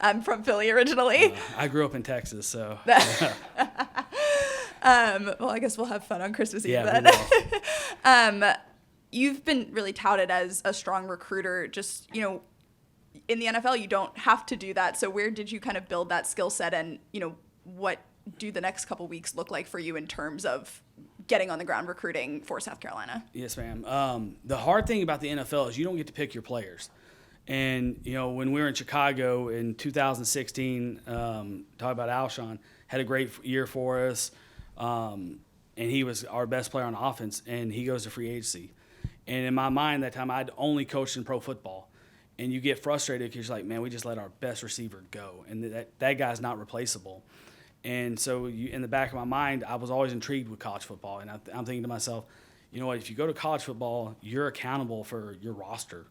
S8: I'm from Philly originally.
S13: I grew up in Texas, so.
S8: Well, I guess we'll have fun on Christmas Eve then.
S13: We will.
S8: You've been really touted as a strong recruiter. Just, in the NFL, you don't have to do that. So where did you kind of build that skill set, and, what do the next couple weeks look like for you in terms of getting on the ground recruiting for South Carolina?
S13: Yes, ma'am. The hard thing about the NFL is you don't get to pick your players. And, when we were in Chicago in 2016, talking about Alshon, had a great year for us. And he was our best player on offense, and he goes to free agency. And in my mind that time, I'd only coached in pro football. And you get frustrated because you're like, man, we just let our best receiver go. And that guy's not replaceable. And so in the back of my mind, I was always intrigued with college football. And I'm thinking to myself, you know what, if you go to college football, you're accountable for your roster.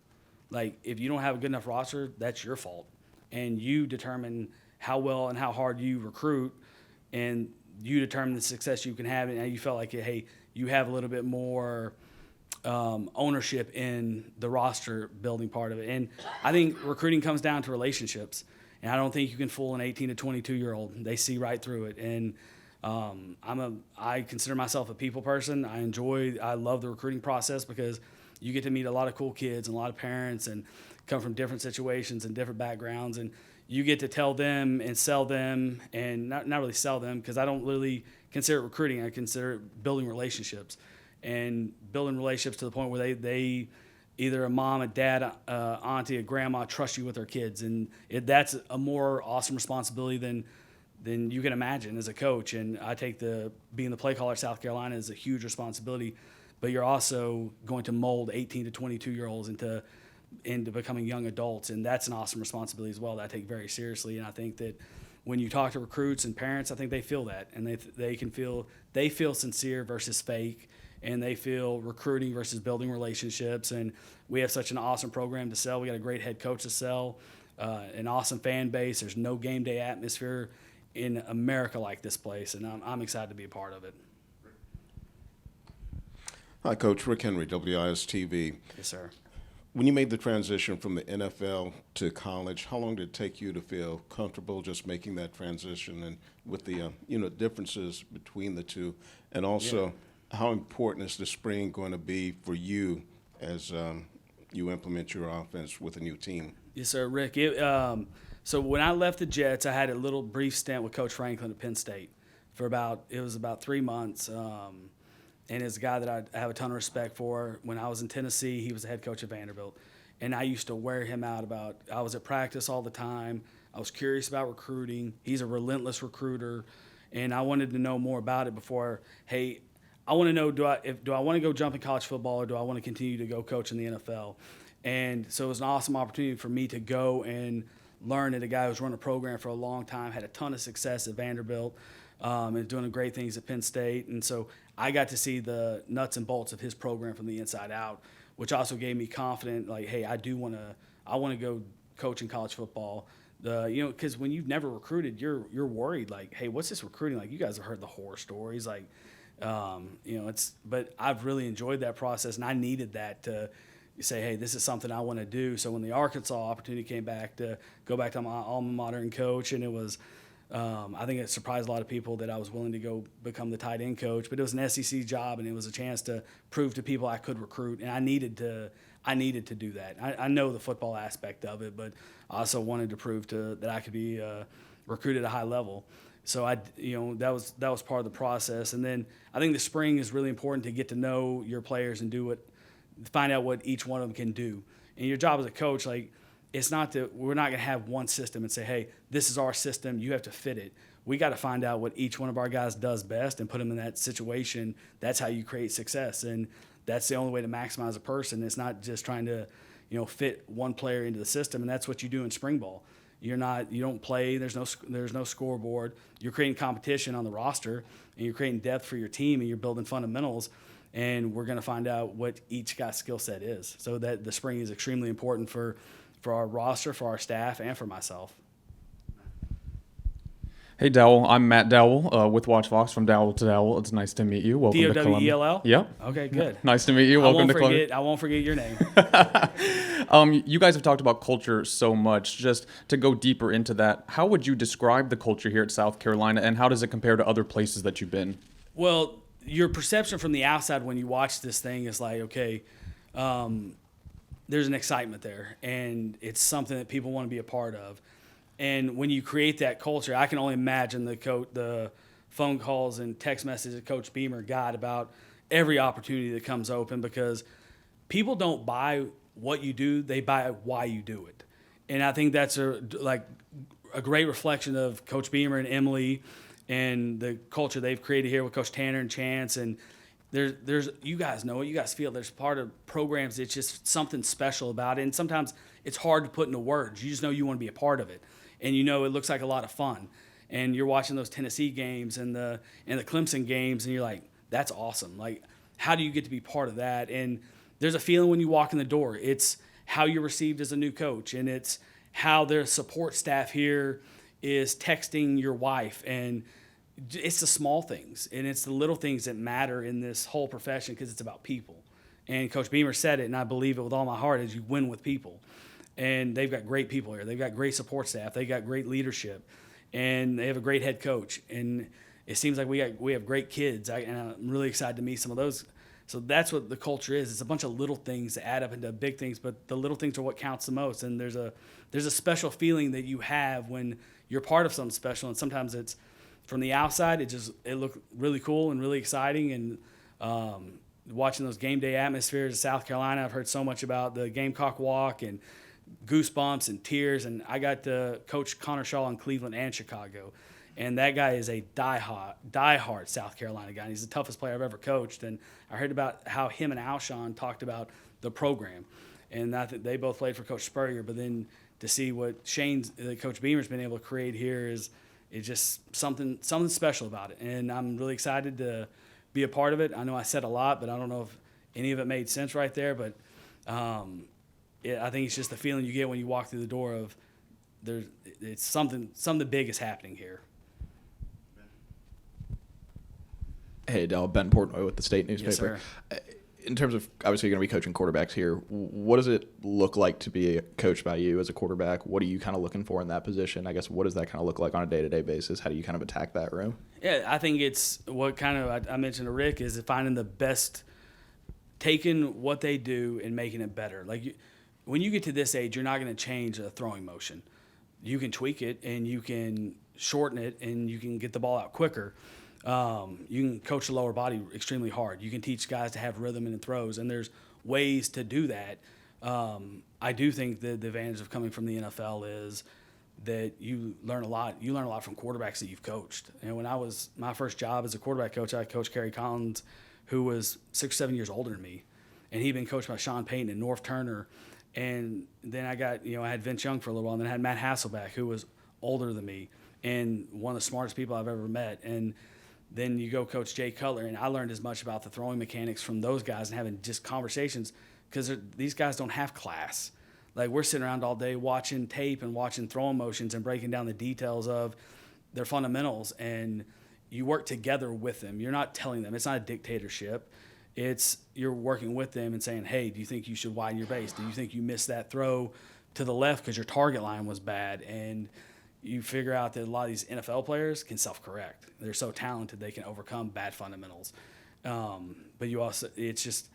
S13: Like, if you don't have a good enough roster, that's your fault. And you determine how well and how hard you recruit, and you determine the success you can have. And you felt like, hey, you have a little bit more ownership in the roster building part of it. And I think recruiting comes down to relationships. And I don't think you can fool an 18 to 22-year-old. They see right through it. And I consider myself a people person. I love the recruiting process because you get to meet a lot of cool kids and a lot of parents and come from different situations and different backgrounds, and you get to tell them and sell them, and not really sell them, because I don't really consider it recruiting. I consider it building relationships, and building relationships to the point where they either a mom, a dad, auntie, a grandma trust you with their kids, and that's a more awesome responsibility than you can imagine as a coach. And I take being the play caller at South Carolina is a huge responsibility, but you're also going to mold 18 to 22-year-olds into becoming young adults, and that's an awesome responsibility as well that I take very seriously. And I think that when you talk to recruits and parents, I think they feel that, and they feel sincere versus fake, and they feel recruiting versus building relationships. And we have such an awesome program to sell. We got a great head coach to sell, an awesome fan base. There's no game day atmosphere in America like this place, and I'm excited to be a part of it.
S5: Hi, Coach. Rick Henry, WIS-TV.
S13: Yes, sir.
S5: When you made the transition from the NFL to college, how long did it take you to feel comfortable just making that transition, and with the differences between the two? And also, how important is the spring going to be for you as you implement your offense with a new team? Yes, sir,
S13: Rick. So when I left the Jets, I had a little brief stint with Coach Franklin at Penn State for about 3 months. And it's a guy that I have a ton of respect for. When I was in Tennessee, he was the head coach at Vanderbilt. And I used to wear him out I was at practice all the time. I was curious about recruiting. He's a relentless recruiter. And I wanted to know more about it before, hey, I want to know, do I want to go jump in college football, or do I want to continue to go coach in the NFL? And so it was an awesome opportunity for me to go and learn at a guy who's run a program for a long time, had a ton of success at Vanderbilt, and doing great things at Penn State. And so I got to see the nuts and bolts of his program from the inside out, which also gave me confidence, like, hey, I want to go coach in college football. Because when you've never recruited, you're worried, like, hey, what's this recruiting like? You guys have heard the horror stories, like, but I've really enjoyed that process, and I needed that to say, hey, this is something I want to do. So when the Arkansas opportunity came back to go back to my alma mater and coach, and it was, I think it surprised a lot of people that I was willing to go become the tight end coach, but it was an SEC job, and it was a chance to prove to people I could recruit, and I needed to do that. I know the football aspect of it, but I also wanted to prove that I could be recruited at a high level. So that was part of the process. And then I think the spring is really important to get to know your players and find out what each one of them can do. And your job as a coach, like, it's not that we're not going to have one system and say, hey, this is our system, you have to fit it. We got to find out what each one of our guys does best and put them in that situation. That's how you create success. And that's the only way to maximize a person. It's not just trying to, fit one player into the system. And that's what you do in spring ball. You don't play. There's no scoreboard. You're creating competition on the roster, and you're creating depth for your team, and you're building fundamentals. And we're going to find out what each guy's skill set is. So that the spring is extremely important for our roster, for our staff, and for myself.
S15: Hey, Dowell. I'm Matt Dowell with Watch Fox from Dowell to Dowell. It's nice to meet you. Welcome to Columbia.
S13: D-O-W-E-L-L?
S15: Yep.
S13: Okay, good.
S15: Nice to meet you. Welcome to Columbia.
S13: I won't forget your name.
S15: You guys have talked about culture so much. Just to go deeper into that, how would you describe the culture here at South Carolina, and how does it compare to other places that you've been?
S13: Well, your perception from the outside when you watch this thing is like, okay, there's an excitement there, and it's something that people want to be a part of. And when you create that culture, I can only imagine the phone calls and text messages that Coach Beamer got about every opportunity that comes open, because people don't buy what you do, they buy why you do it. And I think that's a great reflection of Coach Beamer and Emily and the culture they've created here with Coach Tanner and Chance. And there's you guys know it, you guys feel there's part of programs, it's just something special about it. And sometimes it's hard to put into words. You just know you want to be a part of it. And it looks like a lot of fun. And you're watching those Tennessee games and the Clemson games, and you're like, that's awesome. Like, how do you get to be part of that? And there's a feeling when you walk in the door. It's how you're received as a new coach, and it's how their support staff here is texting your wife. And it's the small things, and it's the little things that matter in this whole profession, because it's about people. And Coach Beamer said it, and I believe it with all my heart, is you win with people. And they've got great people here. They've got great support staff. They got great leadership, and they have a great head coach. And it seems like we have great kids. And I'm really excited to meet some of those So that's what the culture is. It's a bunch of little things that add up into big things, but the little things are what counts the most. And there's a special feeling that you have when you're part of something special. And sometimes it's from the outside, it looked really cool and really exciting. And watching those game day atmospheres of South Carolina, I've heard so much about the Gamecock Walk and goosebumps and tears. And I got to coach Connor Shaw in Cleveland and Chicago. And that guy is a diehard South Carolina guy. And he's the toughest player I've ever coached. And I heard about how him and Alshon talked about the program. And I think they both played for Coach Spurrier. But then to see what Coach Beamer's been able to create here is just something special about it. And I'm really excited to be a part of it. I know I said a lot, but I don't know if any of it made sense right there. But I think it's just the feeling you get when you walk through the door of it's something big is happening here.
S7: Hey, Dell, Ben Portnoy with the State newspaper.
S13: Yes, sir.
S7: In terms of, obviously, you're going to be coaching quarterbacks here. What does it look like to be coached by you as a quarterback? What are you kind of looking for in that position? I guess, what does that kind of look like on a day-to-day basis? How do you kind of attack that room?
S13: Yeah, I think it's what kind of I mentioned to Rick is finding the best, taking what they do and making it better. Like when you get to this age, you're not going to change a throwing motion. You can tweak it and you can shorten it and you can get the ball out quicker. You can coach the lower body extremely hard. You can teach guys to have rhythm in the throws, and there's ways to do that. I do think that the advantage of coming from the NFL is that you learn a lot. You learn a lot from quarterbacks that you've coached. And when I was my first job as a quarterback coach, I coached Kerry Collins, who was 6 or 7 years older than me, and he'd been coached by Sean Payton and North Turner. And then I had Vince Young for a little while, and then I had Matt Hasselbeck, who was older than me and one of the smartest people I've ever met. And then you go coach Jay Cutler, and I learned as much about the throwing mechanics from those guys and having just conversations because these guys don't have class. Like we're sitting around all day watching tape and watching throwing motions and breaking down the details of their fundamentals, and you work together with them. You're not telling them. It's not a dictatorship. It's you're working with them and saying, hey, do you think you should widen your base? Do you think you missed that throw to the left because your target line was bad? And you figure out that a lot of these NFL players can self-correct. They're so talented they can overcome bad fundamentals. But you also, it's just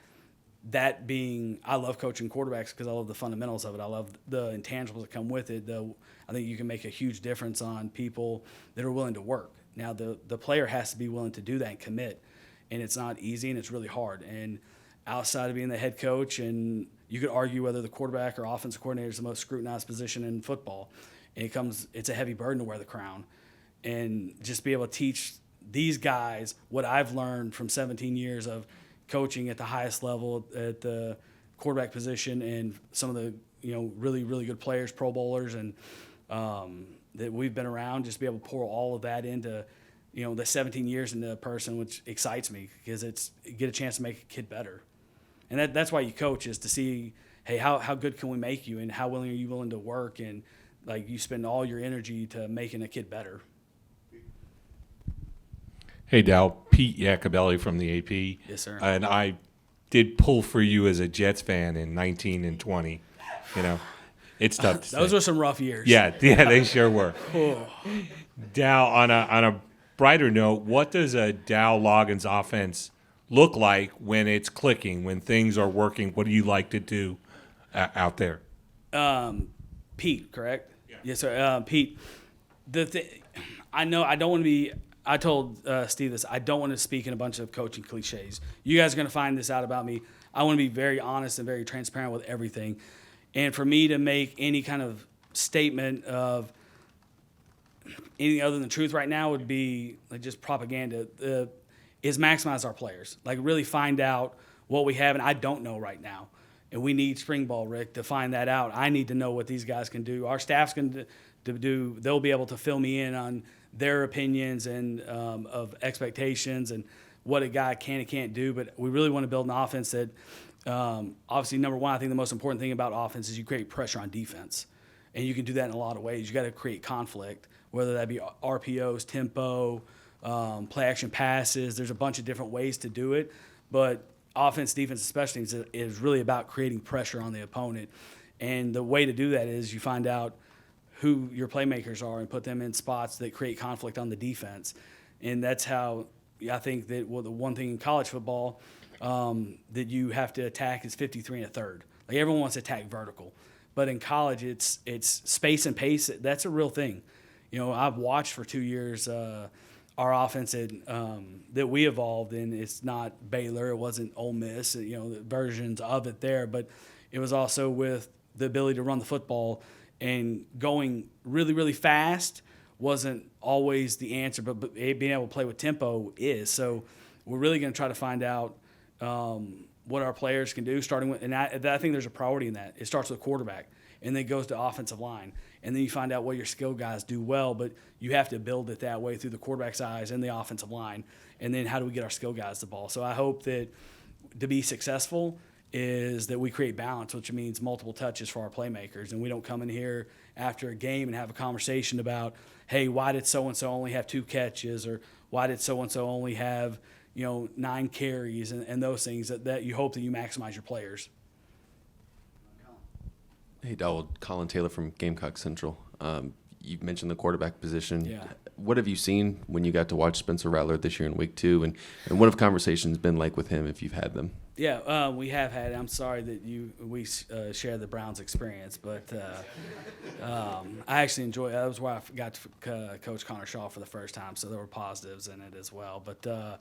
S13: that being, I love coaching quarterbacks because I love the fundamentals of it. I love the intangibles that come with it. I think you can make a huge difference on people that are willing to work. Now, the player has to be willing to do that and commit. And it's not easy and it's really hard. And outside of being the head coach, and you could argue whether the quarterback or offensive coordinator is the most scrutinized position in football. And it's a heavy burden to wear the crown. And just be able to teach these guys what I've learned from 17 years of coaching at the highest level at the quarterback position and some of the really, really good players, Pro Bowlers, and that we've been around, just be able to pour all of that into the 17 years into a person, which excites me because you get a chance to make a kid better. And that's why you coach, is to see, hey, how good can we make you, and how willing are you willing to work, and like you spend all your energy to making a kid better.
S4: Hey, Dow, Pete Iacobelli from the AP.
S13: Yes, sir.
S4: And I did pull for you as a Jets fan in 19 and 20. It's tough to say.
S13: Those were some rough years.
S4: Yeah, they sure were. Dow, on a brighter note, what does a Dowell Loggains offense look like when it's clicking, when things are working? What do you like to do out there?
S13: Pete, correct? Yeah. Yes, sir. Pete, I know I don't want to be. I told Steve this. I don't want to speak in a bunch of coaching cliches. You guys are going to find this out about me. I want to be very honest and very transparent with everything. And for me to make any kind of statement of anything other than the truth right now would be like just propaganda. Is maximize our players. Like really find out what we have, and I don't know right now. And we need spring ball, Rick, to find that out. I need to know what these guys can do. Our staff's going to do. They'll be able to fill me in on their opinions and of expectations and what a guy can and can't do. But we really want to build an offense that, obviously, number one, I think the most important thing about offense is you create pressure on defense. And you can do that in a lot of ways. You got to create conflict, whether that be RPOs, tempo, play action passes. There's a bunch of different ways to do it. But offense, defense, especially, is really about creating pressure on the opponent. And the way to do that is you find out who your playmakers are and put them in spots that create conflict on the defense. And that's how I think that the one thing in college football, that you have to attack is 53 and a third. Like everyone wants to attack vertical, but in college it's space and pace. That's a real thing. You know, I've watched for 2 years our offense that we evolved in. It's not Baylor, it wasn't Ole Miss, you know, the versions of it there, but it was also with the ability to run the football, and going really, really fast wasn't always the answer, but being able to play with tempo is. So we're really going to try to find out what our players can do, starting with, and I think there's a priority in that. It starts with quarterback, and then goes to offensive line, and then you find out what your skill guys do well, but you have to build it that way through the quarterback's eyes and the offensive line, and then how do we get our skill guys the ball. So I hope that to be successful is that we create balance, which means multiple touches for our playmakers, and we don't come in here after a game and have a conversation about, hey, why did so-and-so only have 2 catches, or why did so-and-so only have, 9 carries, and those things that you hope that you maximize your players.
S9: Hey, Dowell, Colin Taylor from Gamecock Central. You mentioned the quarterback position.
S13: Yeah.
S9: What have you seen when you got to watch Spencer Rattler this year in week 2, and what have conversations been like with him if you've had them?
S13: Yeah, we have had. I'm sorry that we share the Browns experience, but I actually enjoy it. That was where I got to coach Connor Shaw for the first time, so there were positives in it as well. But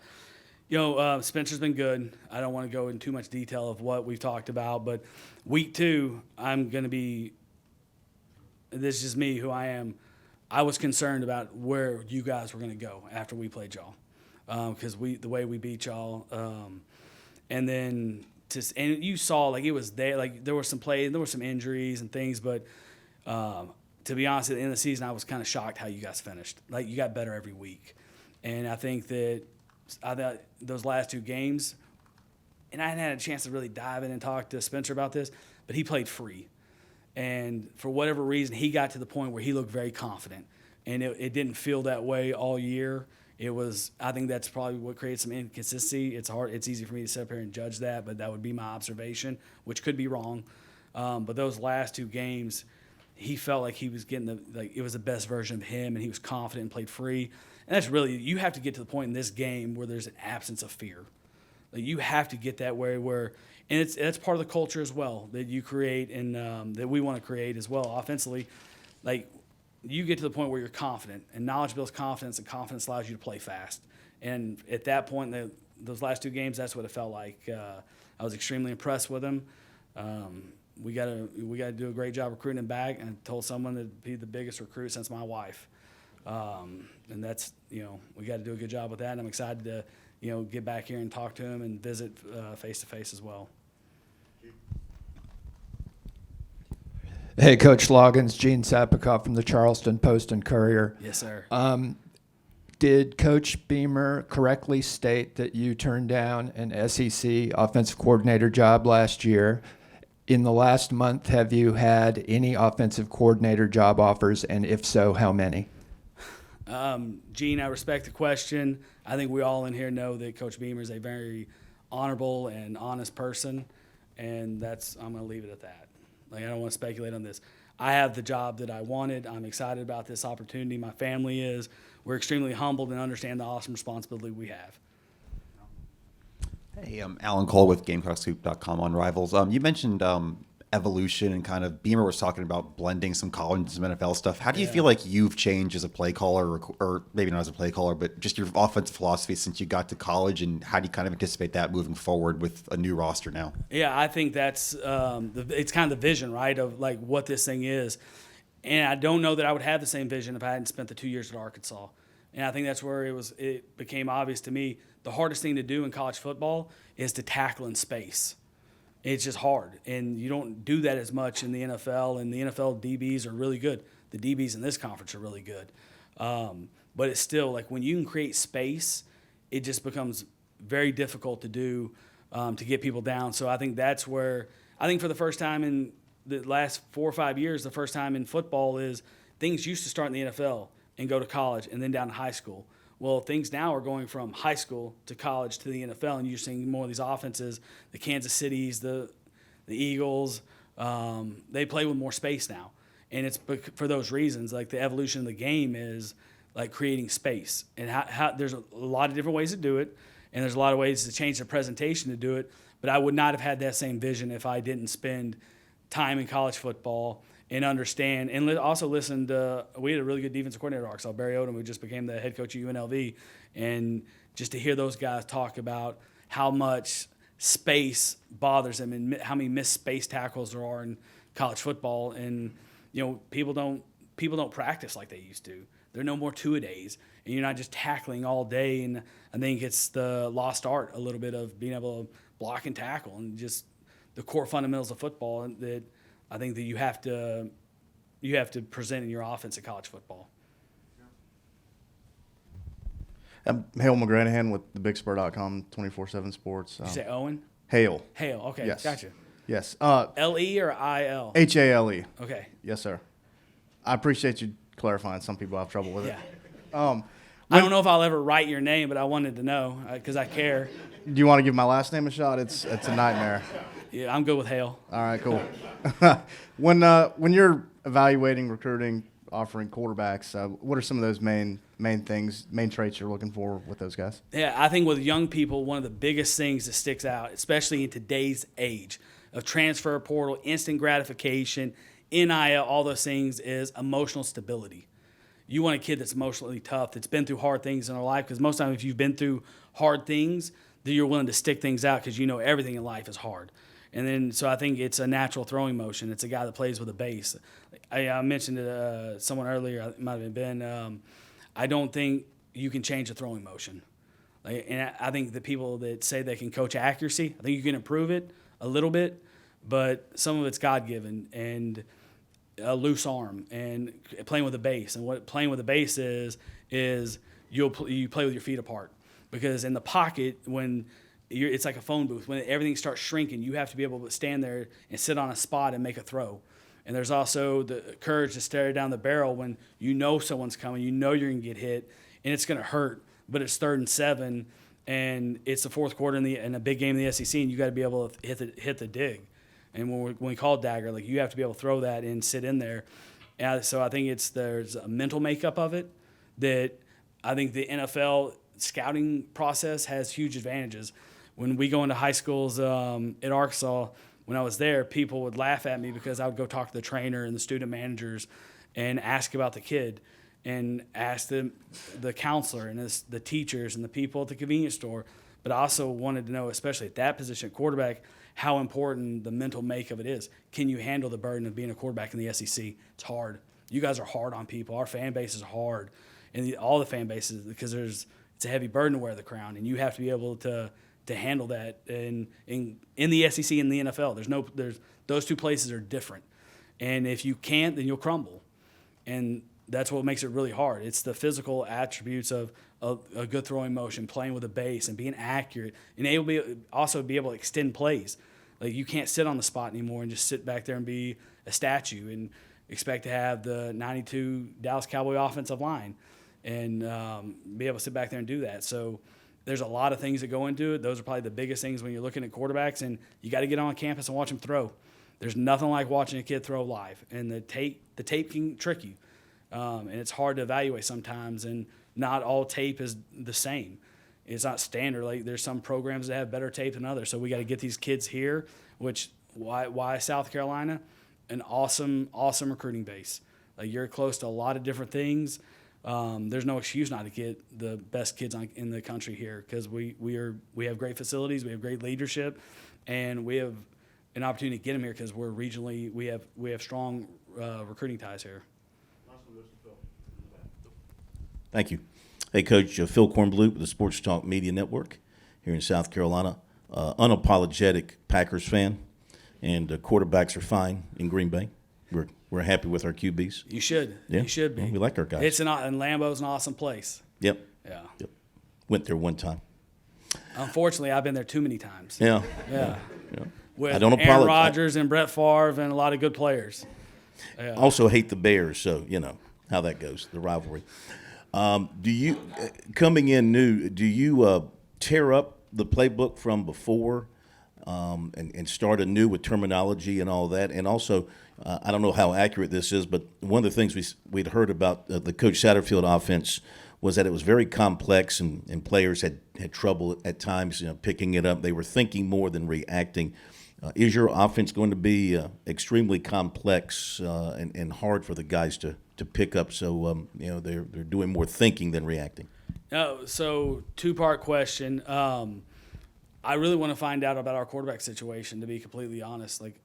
S13: Spencer's been good. I don't want to go into too much detail of what we've talked about, but week 2, I'm going to be. This is just me, who I am. I was concerned about where you guys were going to go after we played y'all, because the way we beat y'all. And then and you saw, like, it was there, like there were some plays, there were some injuries and things, but to be honest, at the end of the season, I was kind of shocked how you guys finished. Like, you got better every week, and I think that those last 2 games, and I hadn't had a chance to really dive in and talk to Spencer about this, but he played free, and for whatever reason, he got to the point where he looked very confident, and it didn't feel that way all year. I think that's probably what creates some inconsistency. It's easy for me to sit up here and judge that, but that would be my observation, which could be wrong. But those last 2 games, he felt like he was getting it was the best version of him, and he was confident and played free. And that's really, you have to get to the point in this game where there's an absence of fear. Like, you have to get that way where, and that's part of the culture as well that you create, and that we want to create as well offensively. Like, you get to the point where you're confident, and knowledge builds confidence, and confidence allows you to play fast. And at that point, those last 2 games, that's what it felt like. I was extremely impressed with him. We got to do a great job recruiting him back, and I told someone that'd be the biggest recruit since my wife. And that's, we got to do a good job with that, and I'm excited to, get back here and talk to him and visit face-to-face as well.
S6: Hey, Coach Loggains, Gene Sapikoff from the Charleston Post and Courier.
S13: Yes, sir.
S6: Did Coach Beamer correctly state that you turned down an SEC offensive coordinator job last year? In the last month, have you had any offensive coordinator job offers, and if so, how many?
S13: Gene, I respect the question. I think we all in here know that Coach Beamer is a very honorable and honest person, and I'm going to leave it at that. Like, I don't want to speculate on this. I have the job that I wanted. I'm excited about this opportunity. My family is. We're extremely humbled and understand the awesome responsibility we have.
S11: Hey, I'm Alan Cole with GamecockScoop.com on Rivals. You mentioned evolution, and kind of Beamer was talking about blending some college and some NFL stuff. How do you feel like you've changed as a play caller, or maybe not as a play caller, but just your offensive philosophy since you got to college, and how do you kind of anticipate that moving forward with a new roster now?
S13: Yeah, I think that's it's kind of the vision, right, of like what this thing is. And I don't know that I would have the same vision if I hadn't spent the 2 years at Arkansas. And I think that's where it became obvious to me the hardest thing to do in college football is to tackle in space. It's just hard, and you don't do that as much in the NFL, and the NFL DBs are really good. The DBs in this conference are really good. But it's still, like, when you can create space, it just becomes very difficult to do to get people down. So I think that's where – I think for the first time in the last 4 or 5 years, the first time in football is things used to start in the NFL and go to college and then down to high school. Well, things now are going from high school to college to the NFL, and you're seeing more of these offenses, the Kansas Cities, the Eagles, they play with more space now. And it's for those reasons, like the evolution of the game is like creating space. And how there's a lot of different ways to do it. and there's a lot of ways to change the presentation to do it. But I would not have had that same vision if I didn't spend time in college football and understand, and also listen to, we had a really good defensive coordinator at Arkansas, Barry Odom, who just became the head coach of UNLV, and just to hear those guys talk about how much space bothers them and how many missed space tackles there are in college football. And, people don't practice like they used to. There are no more two-a-days, and you're not just tackling all day. And I think it's the lost art a little bit of being able to block and tackle and just the core fundamentals of football that I think that you have to present in your offense at college football.
S3: I'm Hale McGranahan with thebigspur.com, 24/7 Sports.
S13: Did you say Owen?
S3: Hale.
S13: Hale, okay,
S3: Yes.
S13: gotcha.
S3: Yes.
S13: L-E or I-L?
S3: H-A-L-E.
S13: Okay.
S3: Yes, sir. I appreciate you clarifying. Some people have trouble with it.
S13: Yeah. I don't know if I'll ever write your name, but I wanted to know because I care.
S3: Do you want to give my last name a shot? It's a nightmare.
S13: Yeah, I'm good with Hale.
S3: All right, cool. When you're evaluating, recruiting, offering quarterbacks, what are some of those main things, main traits you're looking for with those guys?
S13: Yeah, I think with young people, one of the biggest things that sticks out, especially in today's age of transfer portal, instant gratification, NIL, all those things, is emotional stability. You want a kid that's emotionally tough, that's been through hard things in their life, because most times if you've been through hard things, then you're willing to stick things out because you know everything in life is hard. And then, so I think it's a natural throwing motion. It's a guy that plays with a base. I mentioned to someone earlier, it might have been Ben, I don't think you can change a throwing motion. And I think the people that say they can coach accuracy, I think you can improve it a little bit, but some of it's God-given and a loose arm and playing with a base. And what playing with a base is you play with your feet apart. Because in the pocket, when it's like a phone booth. When everything starts shrinking, you have to be able to stand there and sit on a spot and make a throw. And there's also the courage to stare down the barrel when you know someone's coming, you know you're going to get hit, and it's going to hurt. But it's 3rd and 7, and it's the fourth quarter in a big game in the SEC, and you got to be able to hit the dig. And when we call dagger, like you have to be able to throw that and sit in there. And so I think there's a mental makeup of it that I think the NFL scouting process has huge advantages. When we go into high schools at Arkansas, when I was there, people would laugh at me because I would go talk to the trainer and the student managers and ask about the kid and ask the counselor and the teachers and the people at the convenience store. But I also wanted to know, especially at that position, quarterback, how important the mental make of it is. Can you handle the burden of being a quarterback in the SEC? It's hard. You guys are hard on people. Our fan base is hard. And all the fan bases, because it's a heavy burden to wear the crown, and you have to be able to handle that in the SEC and the NFL. There's those two places are different, and if you can't, then you'll crumble, and that's what makes it really hard. It's the physical attributes of a good throwing motion, playing with a base, and being accurate, and also be able to extend plays. Like you can't sit on the spot anymore and just sit back there and be a statue and expect to have the '92 Dallas Cowboy offensive line and be able to sit back there and do that. So there's a lot of things that go into it. Those are probably the biggest things when you're looking at quarterbacks, and you got to get on campus and watch them throw. There's nothing like watching a kid throw live, and the tape can trick you, and it's hard to evaluate sometimes. And not all tape is the same. It's not standard. Like there's some programs that have better tape than others. So we got to get these kids here. Why South Carolina? An awesome recruiting base. Like you're close to a lot of different things. There's no excuse not to get the best kids in the country here because we have great facilities, we have great leadership, and we have an opportunity to get them here because we're regionally we have strong recruiting ties here.
S10: Thank you. Hey, Coach, Phil Kornblut with the Sports Talk Media Network here in South Carolina. Unapologetic Packers fan, and quarterbacks are fine in Green Bay. We're happy with our QBs.
S13: You should.
S10: Yeah.
S13: You should be.
S10: Well, we like our guys.
S13: And Lambeau's an awesome place.
S10: Yep.
S13: Yeah.
S10: Yep. Went there one time.
S13: Unfortunately, I've been there too many times.
S10: Yeah.
S13: Yeah.
S10: Yeah.
S13: With
S10: I don't
S13: Aaron
S10: apologize.
S13: Rodgers and Brett Favre and a lot of good players. Yeah.
S10: Also hate the Bears, so you know how that goes, the rivalry. Do you, coming in new, do you tear up the playbook from before and start anew with terminology and all that? And also, I don't know how accurate this is, but one of the things we'd heard about the Coach Satterfield offense was that it was very complex, and players had trouble at times, picking it up. They were thinking more than reacting. Is your offense going to be extremely complex and hard for the guys to pick up? So they're doing more thinking than reacting.
S13: So two-part question. I really want to find out about our quarterback situation, to be completely honest. Like,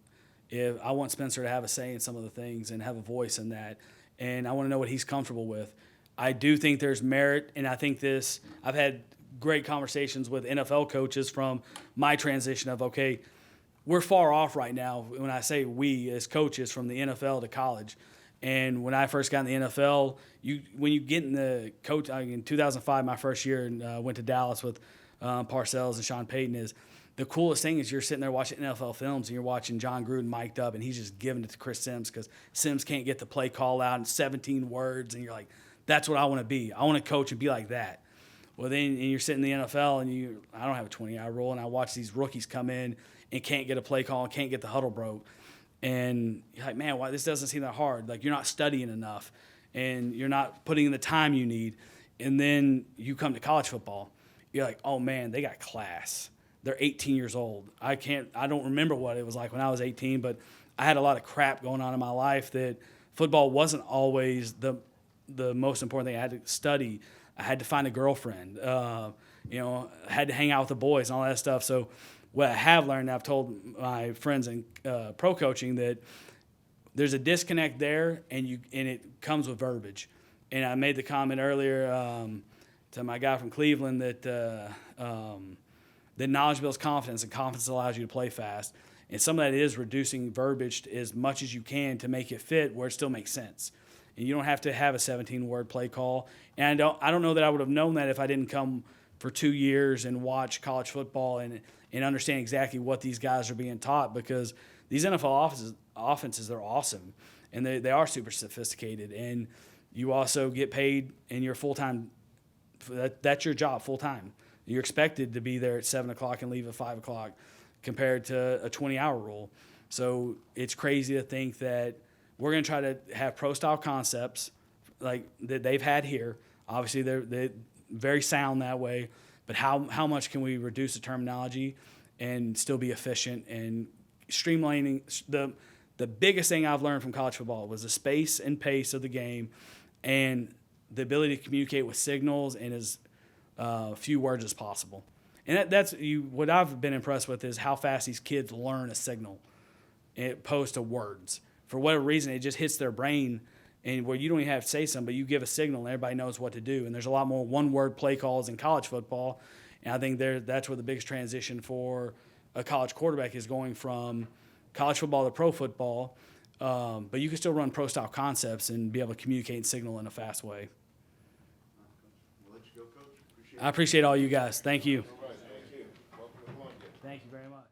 S13: if I want Spencer to have a say in some of the things and have a voice in that, and I want to know what he's comfortable with. I do think there's merit, and I think I've had great conversations with NFL coaches from my transition of, okay, we're far off right now when I say we as coaches from the NFL to college. And when I first got in the NFL, when you get in the coach, in 2005, my first year, and went to Dallas with Parcells and Sean Payton, is the coolest thing is you're sitting there watching NFL films and you're watching John Gruden mic'd up and he's just giving it to Chris Sims because Sims can't get the play call out in 17 words. And you're like, that's what I want to be. I want to coach and be like that. Well, then you're sitting in the NFL and I don't have a 20-hour rule, and I watch these rookies come in and can't get a play call and can't get the huddle broke. And you're like, man, why this doesn't seem that hard. Like, you're not studying enough and you're not putting in the time you need. And then you come to college football. You're like, oh, man, they got class. They're 18 years old. I don't remember what it was like when I was 18, but I had a lot of crap going on in my life that football wasn't always the most important thing. I had to study. I had to find a girlfriend. I had to hang out with the boys and all that stuff. So what I have learned, I've told my friends in pro coaching that there's a disconnect there, and it comes with verbiage. And I made the comment earlier to my guy from Cleveland that knowledge builds confidence, and confidence allows you to play fast. And some of that is reducing verbiage as much as you can to make it fit where it still makes sense. And you don't have to have a 17-word play call. And I don't know that I would have known that if I didn't come for 2 years and watch college football and understand exactly what these guys are being taught, because these NFL offenses, they're awesome. And they are super sophisticated. And you also get paid, and you're full-time. That's your job, full-time. You're expected to be there at 7 o'clock and leave at 5 o'clock compared to a 20-hour rule. So it's crazy to think that we're going to try to have pro-style concepts like that they've had here. Obviously, they're very sound that way. But how much can we reduce the terminology and still be efficient and streamlining? The biggest thing I've learned from college football was the space and pace of the game and the ability to communicate with signals and as few words as possible. And that's what I've been impressed with is how fast these kids learn a signal opposed to words. For whatever reason, it just hits their brain, and where you don't even have to say something, but you give a signal and everybody knows what to do. And there's a lot more one-word play calls in college football. And I think that's where the biggest transition for a college quarterback is, going from college football to pro football. But you can still run pro-style concepts and be able to communicate and signal in a fast way. I appreciate all you guys. Thank you. Thank you very much.